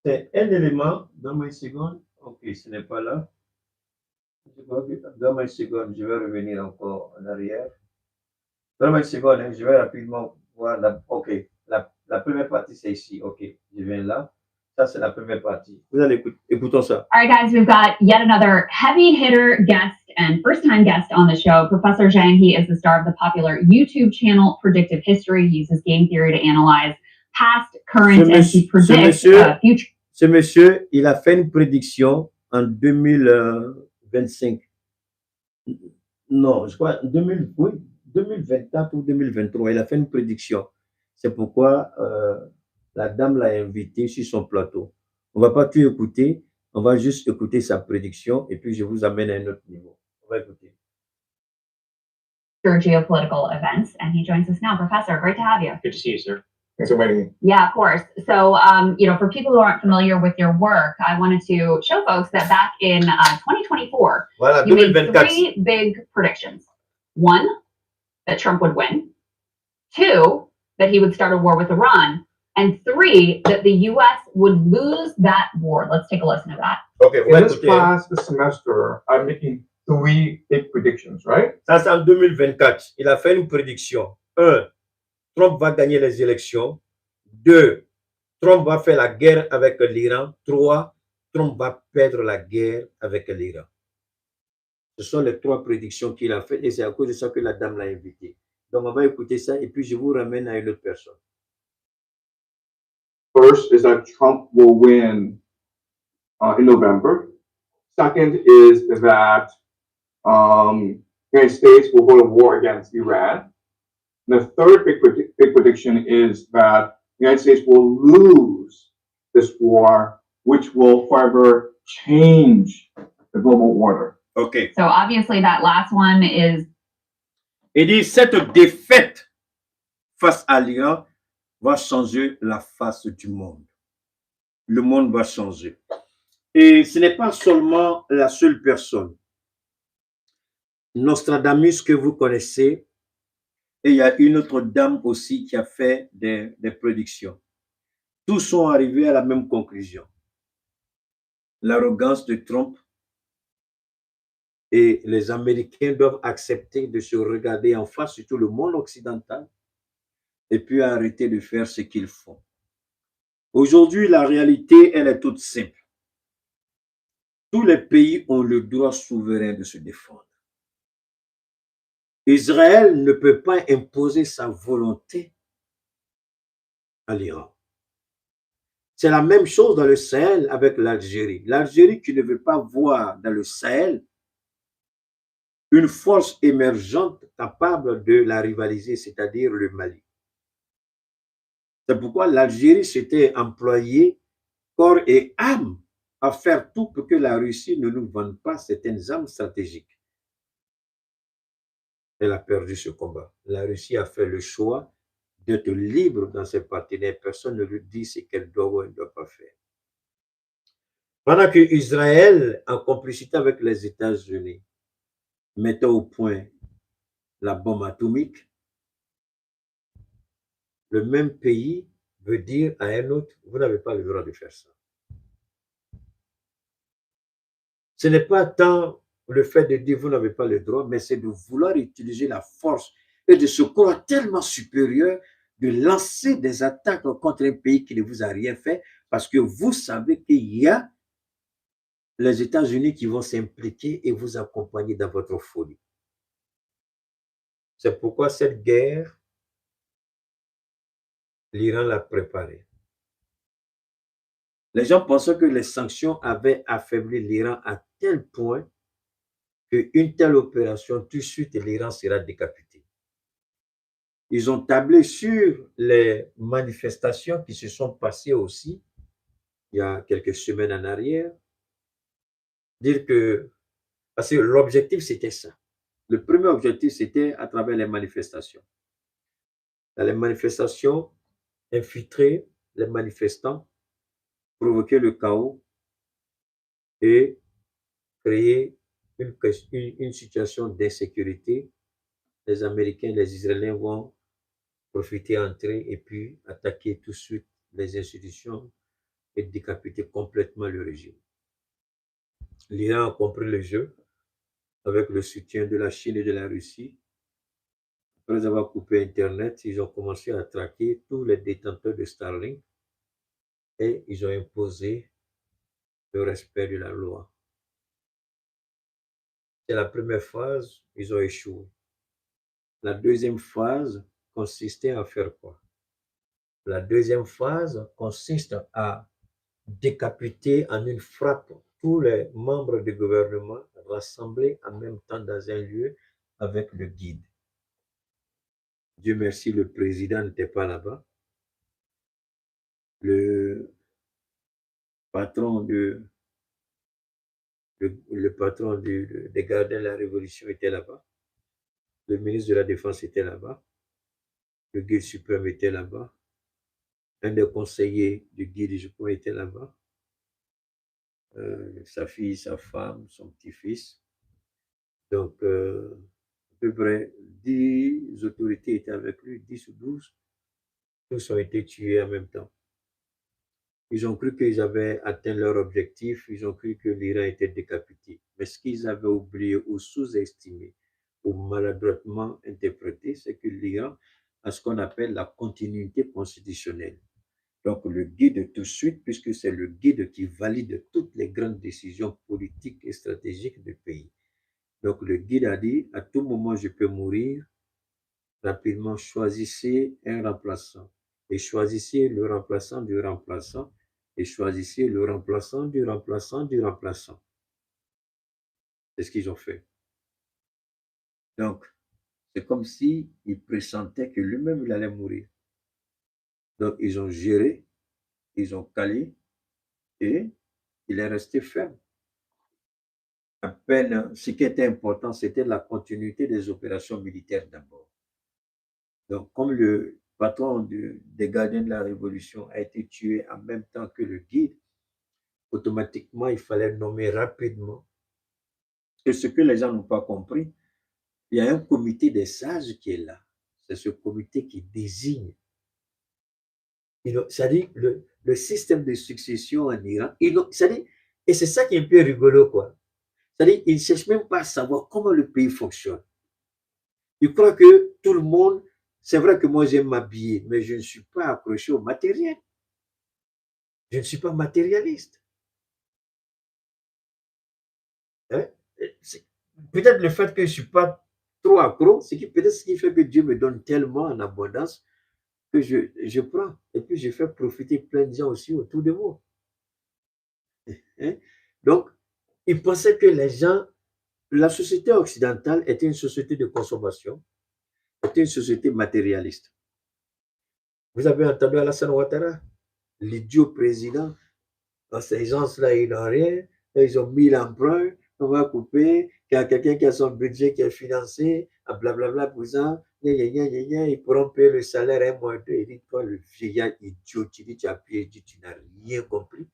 c'est un élément, donne-moi une seconde, ok, ce n'est pas là. Donne-moi une seconde, je vais revenir encore en arrière. Donne-moi une seconde, hein, je vais rapidement voir. Ok, la première partie, c'est ici. Ok, je viens là. Ça, c'est la première partie. Vous allez écoutons ça. All right, guys, we've got yet another heavy hitter guest and first-time guest on the show. Professor Zhang, he is the star of the popular YouTube channel Predictive History. He uses game theory to analyze past, current, and he predicts future. Ce monsieur, il a fait une prédiction en 2025. Non, je crois 2024 ou 2023. Il a fait une prédiction. C'est pourquoi la dame l'a invité sur son plateau. On ne va pas tout écouter, on va juste écouter sa prédiction et puis je vous amène à un autre niveau. On va écouter. Geopolitical events, and he joins us now. Professor, great to have you. Good to see you, sir. Thanks for inviting me. Yeah, of course. So, for people who aren't familiar with your work, I wanted to show folks that back in 2024, voilà, you made 3 big predictions. 1, that Trump would win. 2, that he would start a war with Iran. And 3, that the U.S. would lose that war. Let's take a listen to that. Okay, in this past semester, I'm making 3 big predictions, right? Ça, c'est en 2024. Il a fait une prédiction. 1, Trump va gagner les élections. 2, Trump va faire la guerre avec l'Iran. 3, Trump va perdre la guerre avec l'Iran. Ce sont les 3 prédictions qu'il a faites et c'est à cause de ça que la dame l'a invité. Donc, on va écouter ça et puis je vous ramène à une autre personne. First is that Trump will win in November. Second is that the United States will go to war against Iran. And the third big prediction is that the United States will lose this war, which will forever change the global order. Okay. So obviously that last one is. Il dit cette défaite face à l'Iran va changer la face du monde. Le monde va changer. Et ce n'est pas seulement la seule personne. Nostradamus que vous connaissez, et il y a une autre dame aussi qui a fait des prédictions. Tous sont arrivés à la même conclusion. L'arrogance de Trump et les Américains doivent accepter de se regarder en face, surtout le monde occidental, et puis arrêter de faire ce qu'ils font. Aujourd'hui, la réalité, elle est toute simple. Tous les pays ont le droit souverain de se défendre. Israël ne peut pas imposer sa volonté à l'Iran. C'est la même chose dans le Sahel avec l'Algérie. L'Algérie qui ne veut pas voir dans le Sahel une force émergente capable de la rivaliser, c'est-à-dire le Mali. C'est pourquoi l'Algérie s'était employée corps et âme à faire tout pour que la Russie ne nous vende pas certaines armes stratégiques. Elle a perdu ce combat. La Russie a fait le choix d'être libre dans ses partenaires. Personne ne lui dit ce qu'elle doit ou elle ne doit pas faire. Pendant que Israël, en complicité avec les États-Unis, mettait au point la bombe atomique, le même pays veut dire à un autre, vous n'avez pas le droit de faire ça. Ce n'est pas tant le fait de dire vous n'avez pas le droit, mais c'est de vouloir utiliser la force et de se croire tellement supérieur, de lancer des attaques contre un pays qui ne vous a rien fait, parce que vous savez qu'il y a les États-Unis qui vont s'impliquer et vous accompagner dans votre folie. C'est pourquoi cette guerre, l'Iran l'a préparée. Les gens pensaient que les sanctions avaient affaibli l'Iran à tel point qu'une telle opération, tout de suite, l'Iran sera décapité. Ils ont tablé sur les manifestations qui se sont passées aussi il y a quelques semaines en arrière, dire que, parce que l'objectif c'était ça. Le premier objectif c'était à travers les manifestations. Dans les manifestations, infiltrer les manifestants, provoquer le chaos et créer une situation d'insécurité. Les Américains, les Israéliens vont profiter, entrer et puis attaquer tout de suite les institutions et décapiter complètement le régime. L'Iran a compris le jeu avec le soutien de la Chine et de la Russie. Après avoir coupé Internet, ils ont commencé à traquer tous les détenteurs de Starlink et ils ont imposé le respect de la loi. C'est la première phase, ils ont échoué. La deuxième phase consistait à faire quoi? La deuxième phase consiste à décapiter en une frappe tous les membres du gouvernement rassemblés en même temps dans un lieu avec le guide. Dieu merci, le président n'était pas là-bas. Le patron des gardiens de la Révolution était là-bas. Le ministre de la Défense était là-bas. Le guide suprême était là-bas. Un des conseillers du guide, je crois, était là-bas. Sa fille, sa femme, son petit-fils. Donc, à peu près 10 autorités étaient avec lui, 10 ou 12. Tous ont été tués en même temps. Ils ont cru qu'ils avaient atteint leur objectif, ils ont cru que l'Iran était décapité. Mais ce qu'ils avaient oublié ou sous-estimé ou maladroitement interprété, c'est que l'Iran a ce qu'on appelle la continuité constitutionnelle. Donc le guide tout de suite, puisque c'est le guide qui valide toutes les grandes décisions politiques et stratégiques du pays. Donc le guide a dit, à tout moment je peux mourir, rapidement choisissez un remplaçant. Et choisissez le remplaçant du remplaçant, et choisissez le remplaçant du remplaçant du remplaçant. C'est ce qu'ils ont fait. Donc, c'est comme s'ils pressentaient que lui-même, il allait mourir. Donc, ils ont géré, ils ont calé, et il est resté ferme. À peine, ce qui était important, c'était la continuité des opérations militaires d'abord. Donc, comme le patron des gardiens de la Révolution a été tué en même temps que le guide, automatiquement, il fallait nommer rapidement. Et ce que les gens n'ont pas compris, il y a un comité des sages qui est là. C'est ce comité qui désigne. C'est-à-dire le système de succession en Iran, et c'est ça qui est un peu rigolo, quoi. C'est-à-dire qu'ils ne cherchent même pas à savoir comment le pays fonctionne. Ils croient que tout le monde, c'est vrai que moi j'aime m'habiller, mais je ne suis pas accroché au matériel. Je ne suis pas matérialiste. Hein? Peut-être le fait que je ne suis pas trop accro, c'est peut-être ce qui fait que Dieu me donne tellement en abondance que je prends et puis je fais profiter plein de gens aussi autour de moi. Hein? Donc, ils pensaient que les gens, la société occidentale était une société de consommation, était une société matérialiste. Vous avez entendu Alassane Ouattara, l'idiot président, dans ces gens-là, ils n'ont rien, ils ont mis l'emprunt, on va couper, qu'il y a quelqu'un qui a son budget qui est financé, blablabla, pour ça, ils pourront payer le salaire un mois, deux. Il dit, toi, le vieillard idiot, tu dis, tu as payé, tu n'as rien compris.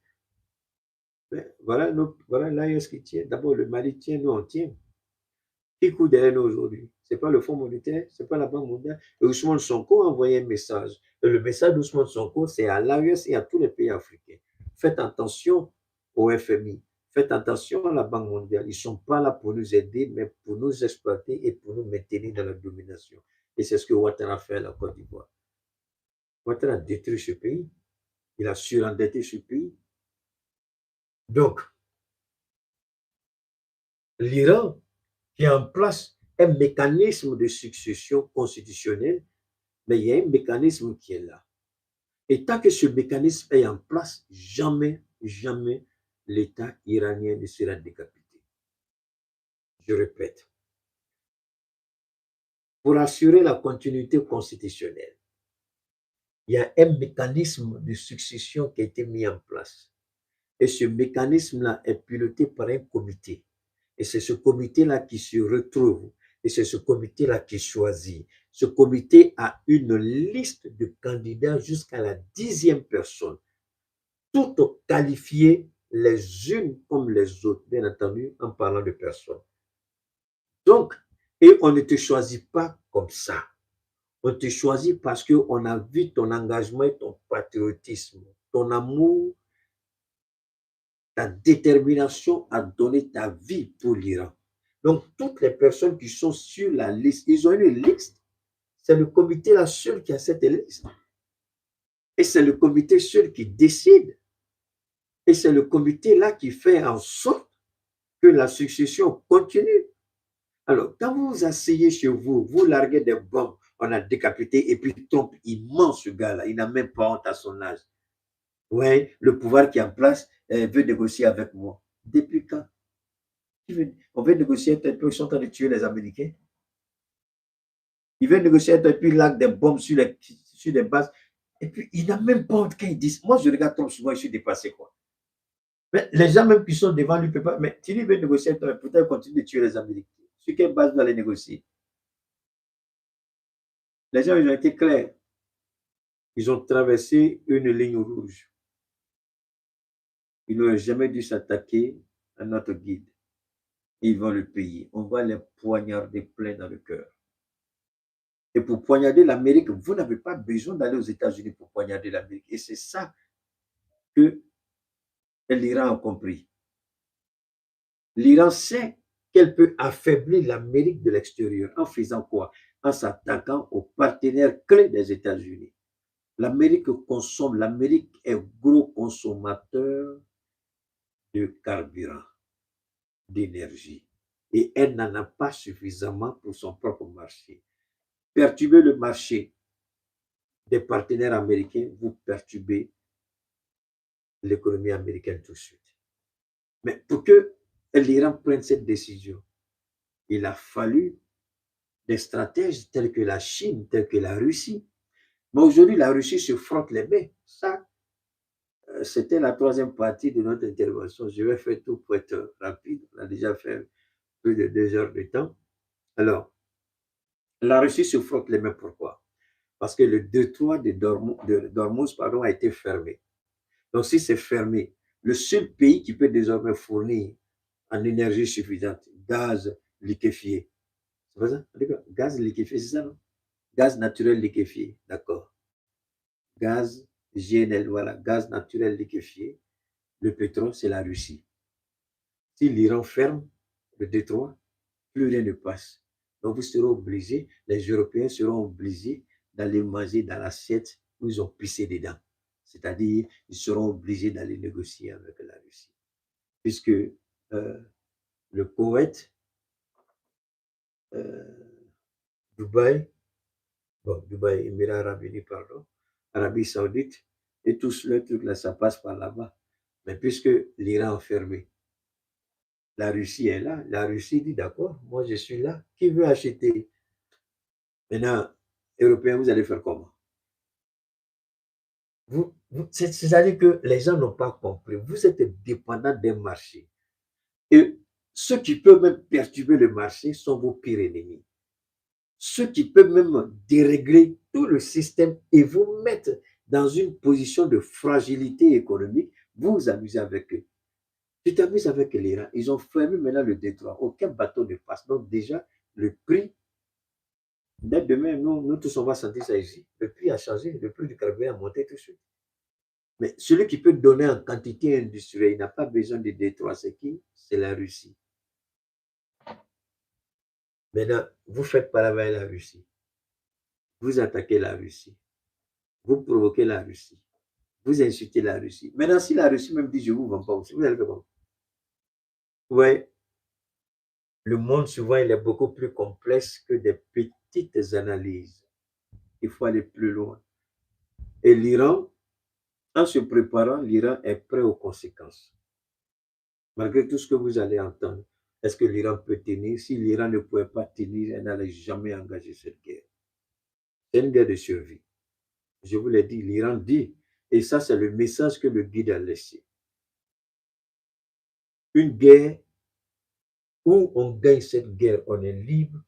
Mais voilà, voilà l'AES qui tient. D'abord, le Mali tient, nous on tient. Qui coûte derrière nous aujourd'hui? Ce n'est pas le Fonds monétaire, ce n'est pas la Banque mondiale. Et Ousmane Sonko a envoyé un message. Et le message d'Ousmane Sonko, c'est à l'AES et à tous les pays africains. Faites attention au FMI. Faites attention à la Banque mondiale. Ils ne sont pas là pour nous aider, mais pour nous exploiter et pour nous maintenir dans la domination. Et c'est ce que Ouattara a fait à la Côte d'Ivoire. Ouattara a détruit ce pays. Il a surendetté ce pays. Donc, l'Iran qui a en place un mécanisme de succession constitutionnelle, mais il y a un mécanisme qui est là. Et tant que ce mécanisme est en place, jamais, jamais l'État iranien ne sera décapité. Je répète, pour assurer la continuité constitutionnelle, il y a un mécanisme de succession qui a été mis en place. Et ce mécanisme-là est piloté par un comité. Et c'est ce comité-là qui se retrouve. Et c'est ce comité-là qui choisit. Ce comité a une liste de candidats jusqu'à la 10e personne. Toutes qualifiées les unes comme les autres, bien entendu, en parlant de personnes. Donc, et on ne te choisit pas comme ça. On te choisit parce qu'on a vu ton engagement et ton patriotisme, ton amour, ta détermination à donner ta vie pour l'Iran. Donc, toutes les personnes qui sont sur la liste, ils ont une liste. C'est le comité là seul qui a cette liste. Et c'est le comité seul qui décide. Et c'est le comité là qui fait en sorte que la succession continue. Alors, quand vous vous asseyez chez vous, vous larguez des bombes, on a décapité, et puis Trump, il ment ce gars-là, il n'a même pas honte à son âge. Oui, le pouvoir qui est en place veut négocier avec moi. Depuis quand? On veut négocier avec eux, ils sont en train de tuer les Américains. Ils veulent négocier avec eux, ils larguent des bombes sur les bases. Et puis, il n'a même pas honte quand ils disent. Moi, je regarde Trump souvent, je suis dépassé, quoi. Mais les gens même qui sont devant lui ne peuvent pas. Mais tu lui veux négocier avec toi, pourtant il continue de tuer les Américains. Sur quelle base vous allez négocier? Les gens, ils ont été clairs. Ils ont traversé une ligne rouge. Ils n'auraient jamais dû s'attaquer à notre guide. Ils vont le payer. On va les poignarder plein dans le cœur. Et pour poignarder l'Amérique, vous n'avez pas besoin d'aller aux États-Unis pour poignarder l'Amérique. Et c'est ça que l'Iran a compris. L'Iran sait qu'elle peut affaiblir l'Amérique de l'extérieur. En faisant quoi? En s'attaquant aux partenaires clés des États-Unis. L'Amérique consomme, l'Amérique est gros consommateur de carburant, d'énergie. Et elle n'en a pas suffisamment pour son propre marché. Perturber le marché des partenaires américains, vous perturbez l'économie américaine tout de suite. Mais pour que l'Iran prenne cette décision, il a fallu des stratèges tels que la Chine, tels que la Russie. Mais aujourd'hui, la Russie se frotte les mains. Ça, c'était la troisième partie de notre intervention. Je vais faire tout pour être rapide. On a déjà fait plus de 2 heures de temps. Alors, la Russie se frotte les mains. Pourquoi? Parce que le détroit d'Ormuz a été fermé. Donc, si c'est fermé, le seul pays qui peut désormais fournir en énergie suffisante, gaz liquéfié, c'est pas ça? Gaz liquéfié, c'est ça, non? Gaz naturel liquéfié, d'accord. Gaz GNL, voilà, gaz naturel liquéfié. Le pétrole, c'est la Russie. Si l'Iran ferme le détroit, plus rien ne passe. Donc, vous serez obligés, les Européens seront obligés d'aller manger dans l'assiette où ils ont pissé dedans. C'est-à-dire, ils seront obligés d'aller négocier avec la Russie. Puisque le Koweït, Dubaï, Émirats Arabes Unis, pardon, Arabie Saoudite, et tout le truc là, ça passe par là-bas. Mais puisque l'Iran a fermé, la Russie est là. La Russie dit d'accord, moi je suis là. Qui veut acheter? Maintenant, Européens, vous allez faire comment? C'est-à-dire que les gens n'ont pas compris. Vous êtes dépendant d'un marché. Et ceux qui peuvent même perturber le marché sont vos pires ennemis. Ceux qui peuvent même dérégler tout le système et vous mettre dans une position de fragilité économique, vous vous amusez avec eux. Tu t'amuses avec l'Iran. Ils ont fermé maintenant le détroit. Aucun bateau ne passe. Donc déjà, le prix, dès demain, nous tous, on va sentir ça ici. Le prix a changé. Le prix du carburant a monté tout de suite. Mais celui qui peut donner en quantité industrielle, il n'a pas besoin de détroit. C'est qui? C'est la Russie. Maintenant, vous faites pareil la Russie. Vous attaquez la Russie. Vous provoquez la Russie. Vous insultez la Russie. Maintenant, si la Russie même dit je ne vous vends pas aussi, vous allez faire comment? Vous voyez, le monde souvent il est beaucoup plus complexe que des petites analyses. Il faut aller plus loin. Et l'Iran, en se préparant, l'Iran est prêt aux conséquences. Malgré tout ce que vous allez entendre, est-ce que l'Iran peut tenir? Si l'Iran ne pouvait pas tenir, elle n'allait jamais engager cette guerre. C'est une guerre de survie. Je vous l'ai dit, l'Iran dit, et ça c'est le message que le guide a laissé. Une guerre où on gagne cette guerre, on est libre,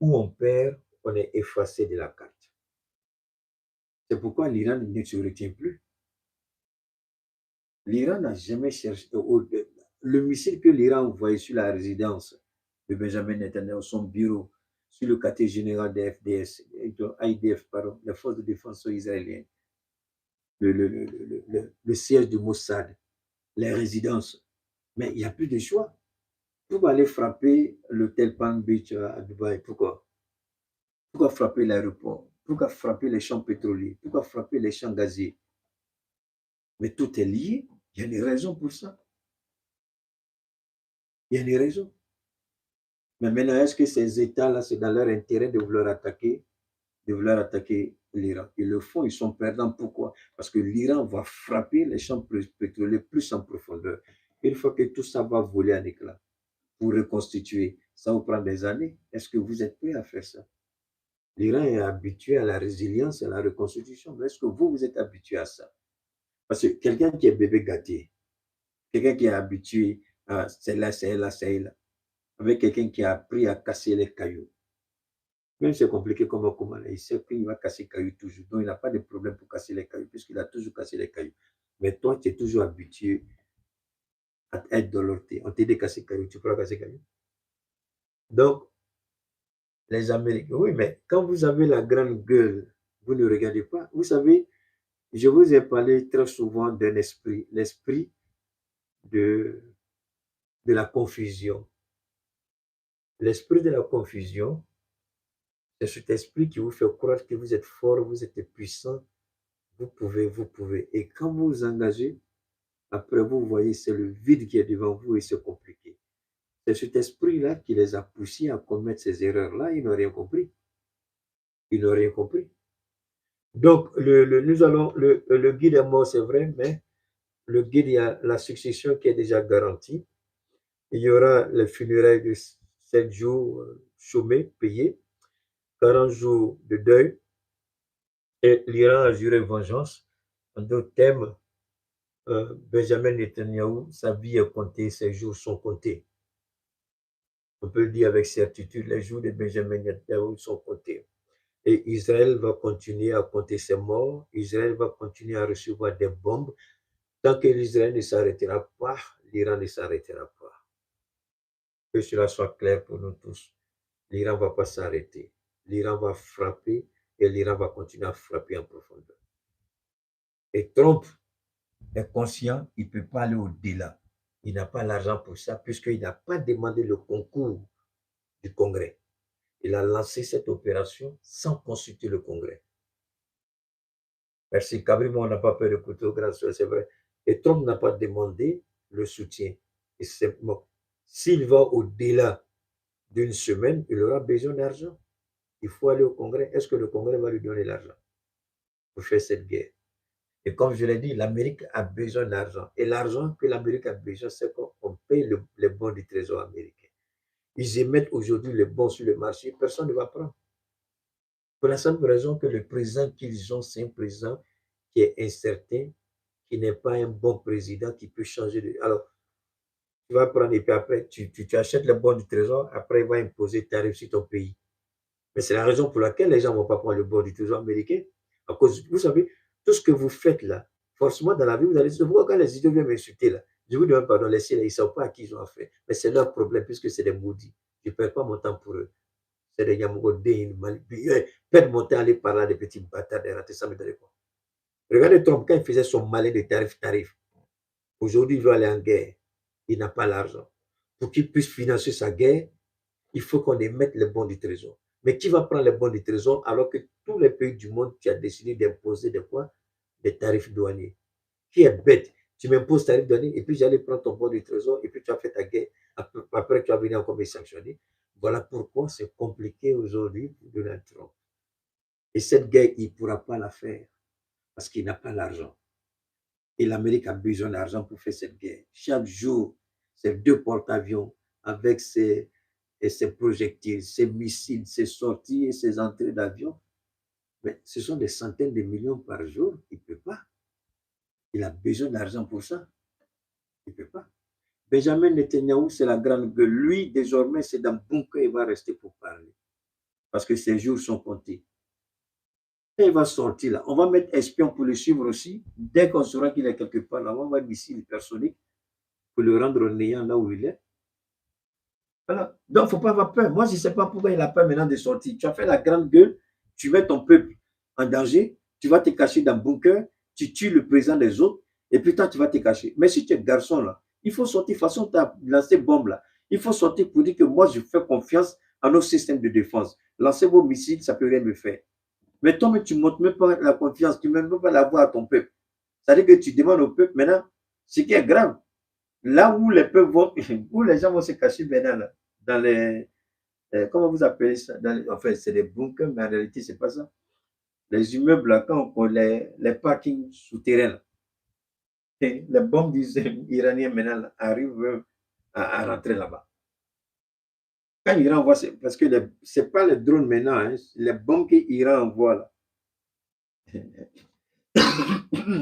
où on perd, on est effacé de la carte. C'est pourquoi l'Iran ne se retient plus. L'Iran n'a jamais cherché. Le missile que l'Iran a envoyé sur la résidence de Benjamin Netanyahu, son bureau, sur le quartier général de FDS, IDF, pardon, la force de défense israélienne, le siège de Mossad, les résidences. Mais il n'y a plus de choix. Pour aller frapper l'hôtel Palm Beach à Dubaï, pourquoi? Pourquoi frapper l'aéroport? Pourquoi frapper les champs pétroliers? Pourquoi frapper les champs gaziers? Mais tout est lié. Il y a une raison pour ça. Il y a une raison. Mais maintenant, est-ce que ces États-là, c'est dans leur intérêt de vouloir attaquer l'Iran? Ils le font, ils sont perdants. Pourquoi? Parce que l'Iran va frapper les champs pétroliers plus en profondeur. Une fois que tout ça va voler en éclats, pour reconstituer, ça vous prend des années. Est-ce que vous êtes prêts à faire ça? L'Iran est habitué à la résilience et à la reconstitution. Mais est-ce que vous êtes habitué à ça? Parce que quelqu'un qui est bébé gâté, quelqu'un qui est habitué à c'est là, avec quelqu'un qui a appris à casser les cailloux. Même si c'est compliqué comme comment, il sait qu'il va casser les cailloux toujours. Donc, il n'a pas de problème pour casser les cailloux, puisqu'il a toujours cassé les cailloux. Mais toi, tu es toujours habitué à être dolorté. On t'a dit de casser les cailloux, tu pourras casser les cailloux. Donc, les Américains, oui, mais quand vous avez la grande gueule, vous ne regardez pas. Vous savez, je vous ai parlé très souvent d'un esprit, l'esprit de la confusion. L'esprit de la confusion, c'est cet esprit qui vous fait croire que vous êtes fort, vous êtes puissant, vous pouvez. Et quand vous vous engagez, après vous voyez, c'est le vide qui est devant vous et c'est compliqué. C'est cet esprit-là qui les a poussés à commettre ces erreurs-là. Ils n'ont rien compris. Ils n'ont rien compris. Donc, le guide est mort, c'est vrai, mais le guide, il y a la succession qui est déjà garantie. Il y aura les funérailles de 7 jours chômés, payés, 40 jours de deuil, et l'Iran a juré vengeance. En d'autres termes, Benjamin Netanyahu, sa vie est comptée, ses jours sont comptés. On peut le dire avec certitude, les jours de Benjamin Netanyahu sont comptés. Et Israël va continuer à compter ses morts, Israël va continuer à recevoir des bombes. Tant que l'Israël ne s'arrêtera pas, l'Iran ne s'arrêtera pas. Que cela soit clair pour nous tous. L'Iran ne va pas s'arrêter. L'Iran va frapper et l'Iran va continuer à frapper en profondeur. Et Trump est conscient, il ne peut pas aller au-delà. Il n'a pas l'argent pour ça puisqu'il n'a pas demandé le concours du Congrès. Il a lancé cette opération sans consulter le Congrès. Merci. Cabrimo, on n'a pas peur de couteau, grâce, c'est vrai. Et Trump n'a pas demandé le soutien. Et c'est bon. S'il va au-delà d'une semaine, il aura besoin d'argent. Il faut aller au Congrès. Est-ce que le Congrès va lui donner l'argent pour faire cette guerre? Et comme je l'ai dit, l'Amérique a besoin d'argent. Et l'argent que l'Amérique a besoin, c'est qu'on paye les bons du Trésor américain. Ils émettent aujourd'hui les bons sur le marché. Personne ne va prendre. Pour la simple raison que le président qu'ils ont, c'est un président qui est incertain, qui n'est pas un bon président, qui peut changer de... Alors, tu vas prendre et puis après, tu achètes les bons du Trésor, après, il va imposer des tarifs sur ton pays. Mais c'est la raison pour laquelle les gens ne vont pas prendre le bon du Trésor américain. À cause, vous savez, tout ce que vous faites là, forcément dans la vie, vous allez se dire, pourquoi quand les idiots viennent m'insulter là, Je vous demande pardon, les Syriens, ils ne savent pas à qui ils ont affaire. Mais c'est leur problème, puisque c'est des maudits. Je ne perds pas mon temps pour eux. C'est des Yamogodés, perdre mon temps à aller parler à des petits bâtards, des ratés, ça me donne quoi. Regardez Trump, quand il faisait son malin de tarif. Aujourd'hui, il veut aller en guerre. Il n'a pas l'argent. Pour qu'il puisse financer sa guerre, il faut qu'on émette les bons du trésor. Mais qui va prendre les bons du trésor alors que tous les pays du monde, tu as décidé d'imposer de quoi? Des tarifs douaniers. Qui est bête? Tu m'imposes tarifs douaniers et puis j'allais prendre ton bon du trésor et puis tu as fait ta guerre. Après, tu vas venir encore me sanctionner. Voilà pourquoi c'est compliqué aujourd'hui pour Donald Trump. Et cette guerre, il ne pourra pas la faire parce qu'il n'a pas l'argent. Et l'Amérique a besoin d'argent pour faire cette guerre. Chaque jour, ces 2 porte-avions avec ses projectiles, ses missiles, ses sorties et ses entrées d'avion, mais ce sont des centaines de millions par jour. Il ne peut pas. Il a besoin d'argent pour ça. Il ne peut pas. Benjamin Netanyahu, c'est la grande gueule. Lui, désormais, c'est dans le bunker, il va rester pour parler. Parce que ses jours sont comptés. Et il va sortir là. On va mettre espion pour le suivre aussi. Dès qu'on saura qu'il est quelque part là, on va mettre missile hypersonique pour le rendre néant là où il est. Voilà. Donc, il ne faut pas avoir peur. Moi, je ne sais pas pourquoi il a peur maintenant de sortir. Tu as fait la grande gueule, tu mets ton peuple en danger, tu vas te cacher dans le bunker, tu tues le président des autres, et puis toi, tu vas te cacher. Mais si tu es garçon là, il faut sortir. De toute façon, tu as lancé bombe là. Il faut sortir pour dire que moi, je fais confiance à nos systèmes de défense. Lancez vos missiles, ça ne peut rien me faire. Mais toi, tu ne montres même pas la confiance, tu ne mets même pas la voix à ton peuple. C'est-à-dire que tu demandes au peuple maintenant, ce qui est grave, là où les peuples vont, où les gens vont se cacher maintenant, là, dans les, comment vous appelez ça? Enfin, c'est des bunkers, mais en réalité, ce n'est pas ça. Les immeubles, là, quand on les parkings souterrains, là, et les bombes iraniennes maintenant là, arrivent à rentrer là-bas. Quand l'Iran envoie, parce que ce n'est pas les drones maintenant, hein, les bombes que l'Iran envoie là.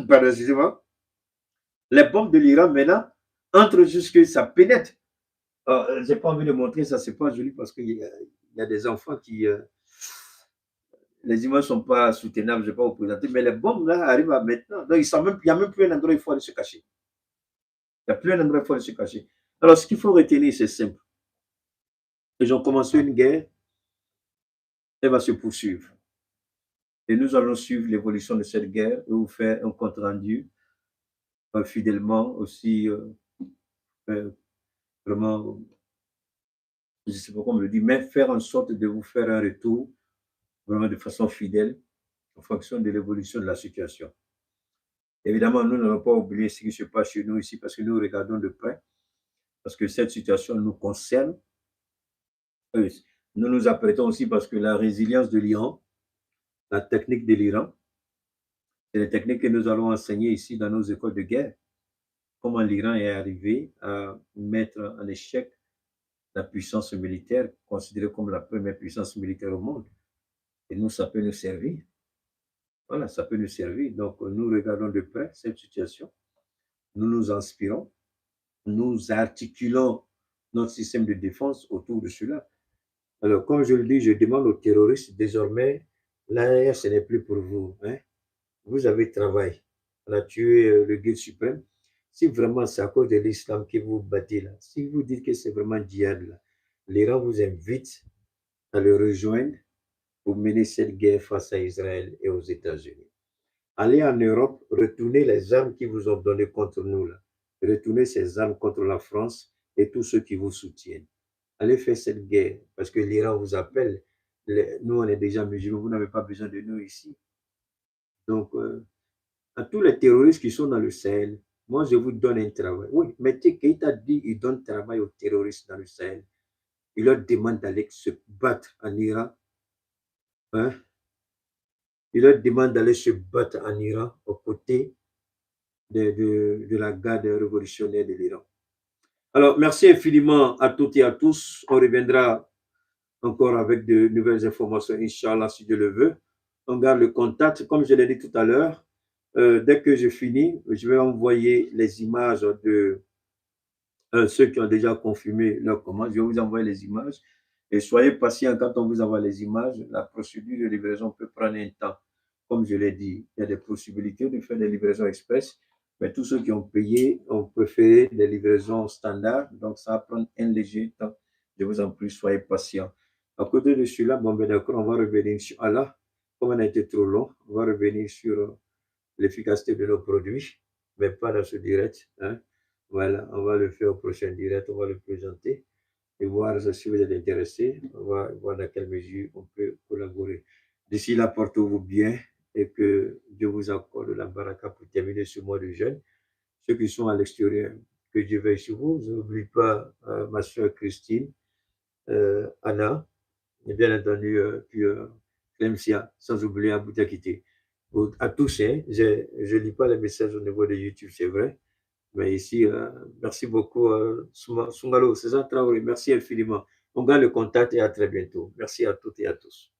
Pardon, excusez-moi. Les bombes de l'Iran maintenant entrent jusque ça pénètre. Je n'ai pas envie de montrer ça, c'est pas joli parce qu'il y a des enfants qui. Les images ne sont pas soutenables, je ne vais pas vous présenter, mais les bombes là arrivent à maintenant. Donc, il n'y a même plus un endroit où il faut aller se cacher. Il n'y a plus un endroit où il faut aller se cacher. Alors, ce qu'il faut retenir, c'est simple. Ils ont commencé une guerre, elle va se poursuivre. Et nous allons suivre l'évolution de cette guerre et vous faire un compte rendu fidèlement aussi, vraiment, je ne sais pas comment le dire, mais faire en sorte de vous faire un retour vraiment de façon fidèle en fonction de l'évolution de la situation. Évidemment, nous n'allons pas oublier ce qui se passe chez nous ici parce que nous regardons de près, parce que cette situation nous concerne. Nous nous apprêtons aussi parce que la résilience de l'Iran, la technique de l'Iran, c'est les techniques que nous allons enseigner ici dans nos écoles de guerre. Comment l'Iran est arrivé à mettre en échec la puissance militaire, considérée comme la première puissance militaire au monde. Et nous, ça peut nous servir. Voilà, ça peut nous servir. Donc, nous regardons de près cette situation. Nous nous inspirons. Nous articulons notre système de défense autour de cela. Alors, comme je le dis, je demande aux terroristes, désormais, là, ce n'est plus pour vous. Hein? Vous avez travaillé. On a tué le guide suprême. Si vraiment c'est à cause de l'islam que vous battez là, si vous dites que c'est vraiment djihad là, l'Iran vous invite à le rejoindre pour mener cette guerre face à Israël et aux États-Unis. Allez en Europe, retournez les armes qui vous ont données contre nous là. Retournez ces armes contre la France et tous ceux qui vous soutiennent. Allez faire cette guerre parce que l'Iran vous appelle. Nous, on est déjà musulmans, vous n'avez pas besoin de nous ici. Donc, à tous les terroristes qui sont dans le Sahel, moi, je vous donne un travail. Oui, mais Keïta dit qu'il donne travail aux terroristes dans le Sahel. Il leur demande d'aller se battre en Iran. Hein? Il leur demande d'aller se battre en Iran aux côtés de la garde révolutionnaire de l'Iran. Alors, merci infiniment à toutes et à tous. On reviendra encore avec de nouvelles informations, Inch'Allah, si Dieu le veut. On garde le contact. Comme je l'ai dit tout à l'heure, dès que je finis, je vais envoyer les images de ceux qui ont déjà confirmé leur commande. Je vais vous envoyer les images. Et soyez patients quand on vous envoie les images. La procédure de livraison peut prendre un temps. Comme je l'ai dit, il y a des possibilités de faire des livraisons express. Mais tous ceux qui ont payé ont préféré des livraisons standards, donc ça va prendre un léger temps. Je vous en prie, soyez patients. À côté de cela, bon, ben d'accord, on va revenir sur Allah. Comme on a été trop long, on va revenir sur l'efficacité de nos produits, mais pas dans ce direct. Hein. Voilà, on va le faire au prochain direct, on va le présenter et voir si vous êtes intéressé, on va voir dans quelle mesure on peut collaborer. D'ici là, portez-vous bien et que Dieu vous accorde la baraka pour terminer ce mois de jeûne. Ceux qui sont à l'extérieur, que Dieu veille sur vous. Je n'oublie pas ma soeur Christine, Anna, et bien entendu, puis Clemcia, sans oublier Abou Diakité. À tous, hein, je ne lis pas les messages au niveau de YouTube, c'est vrai. Mais ici, merci beaucoup, Sungalo, César Traoré, merci infiniment. On garde le contact et à très bientôt. Merci à toutes et à tous.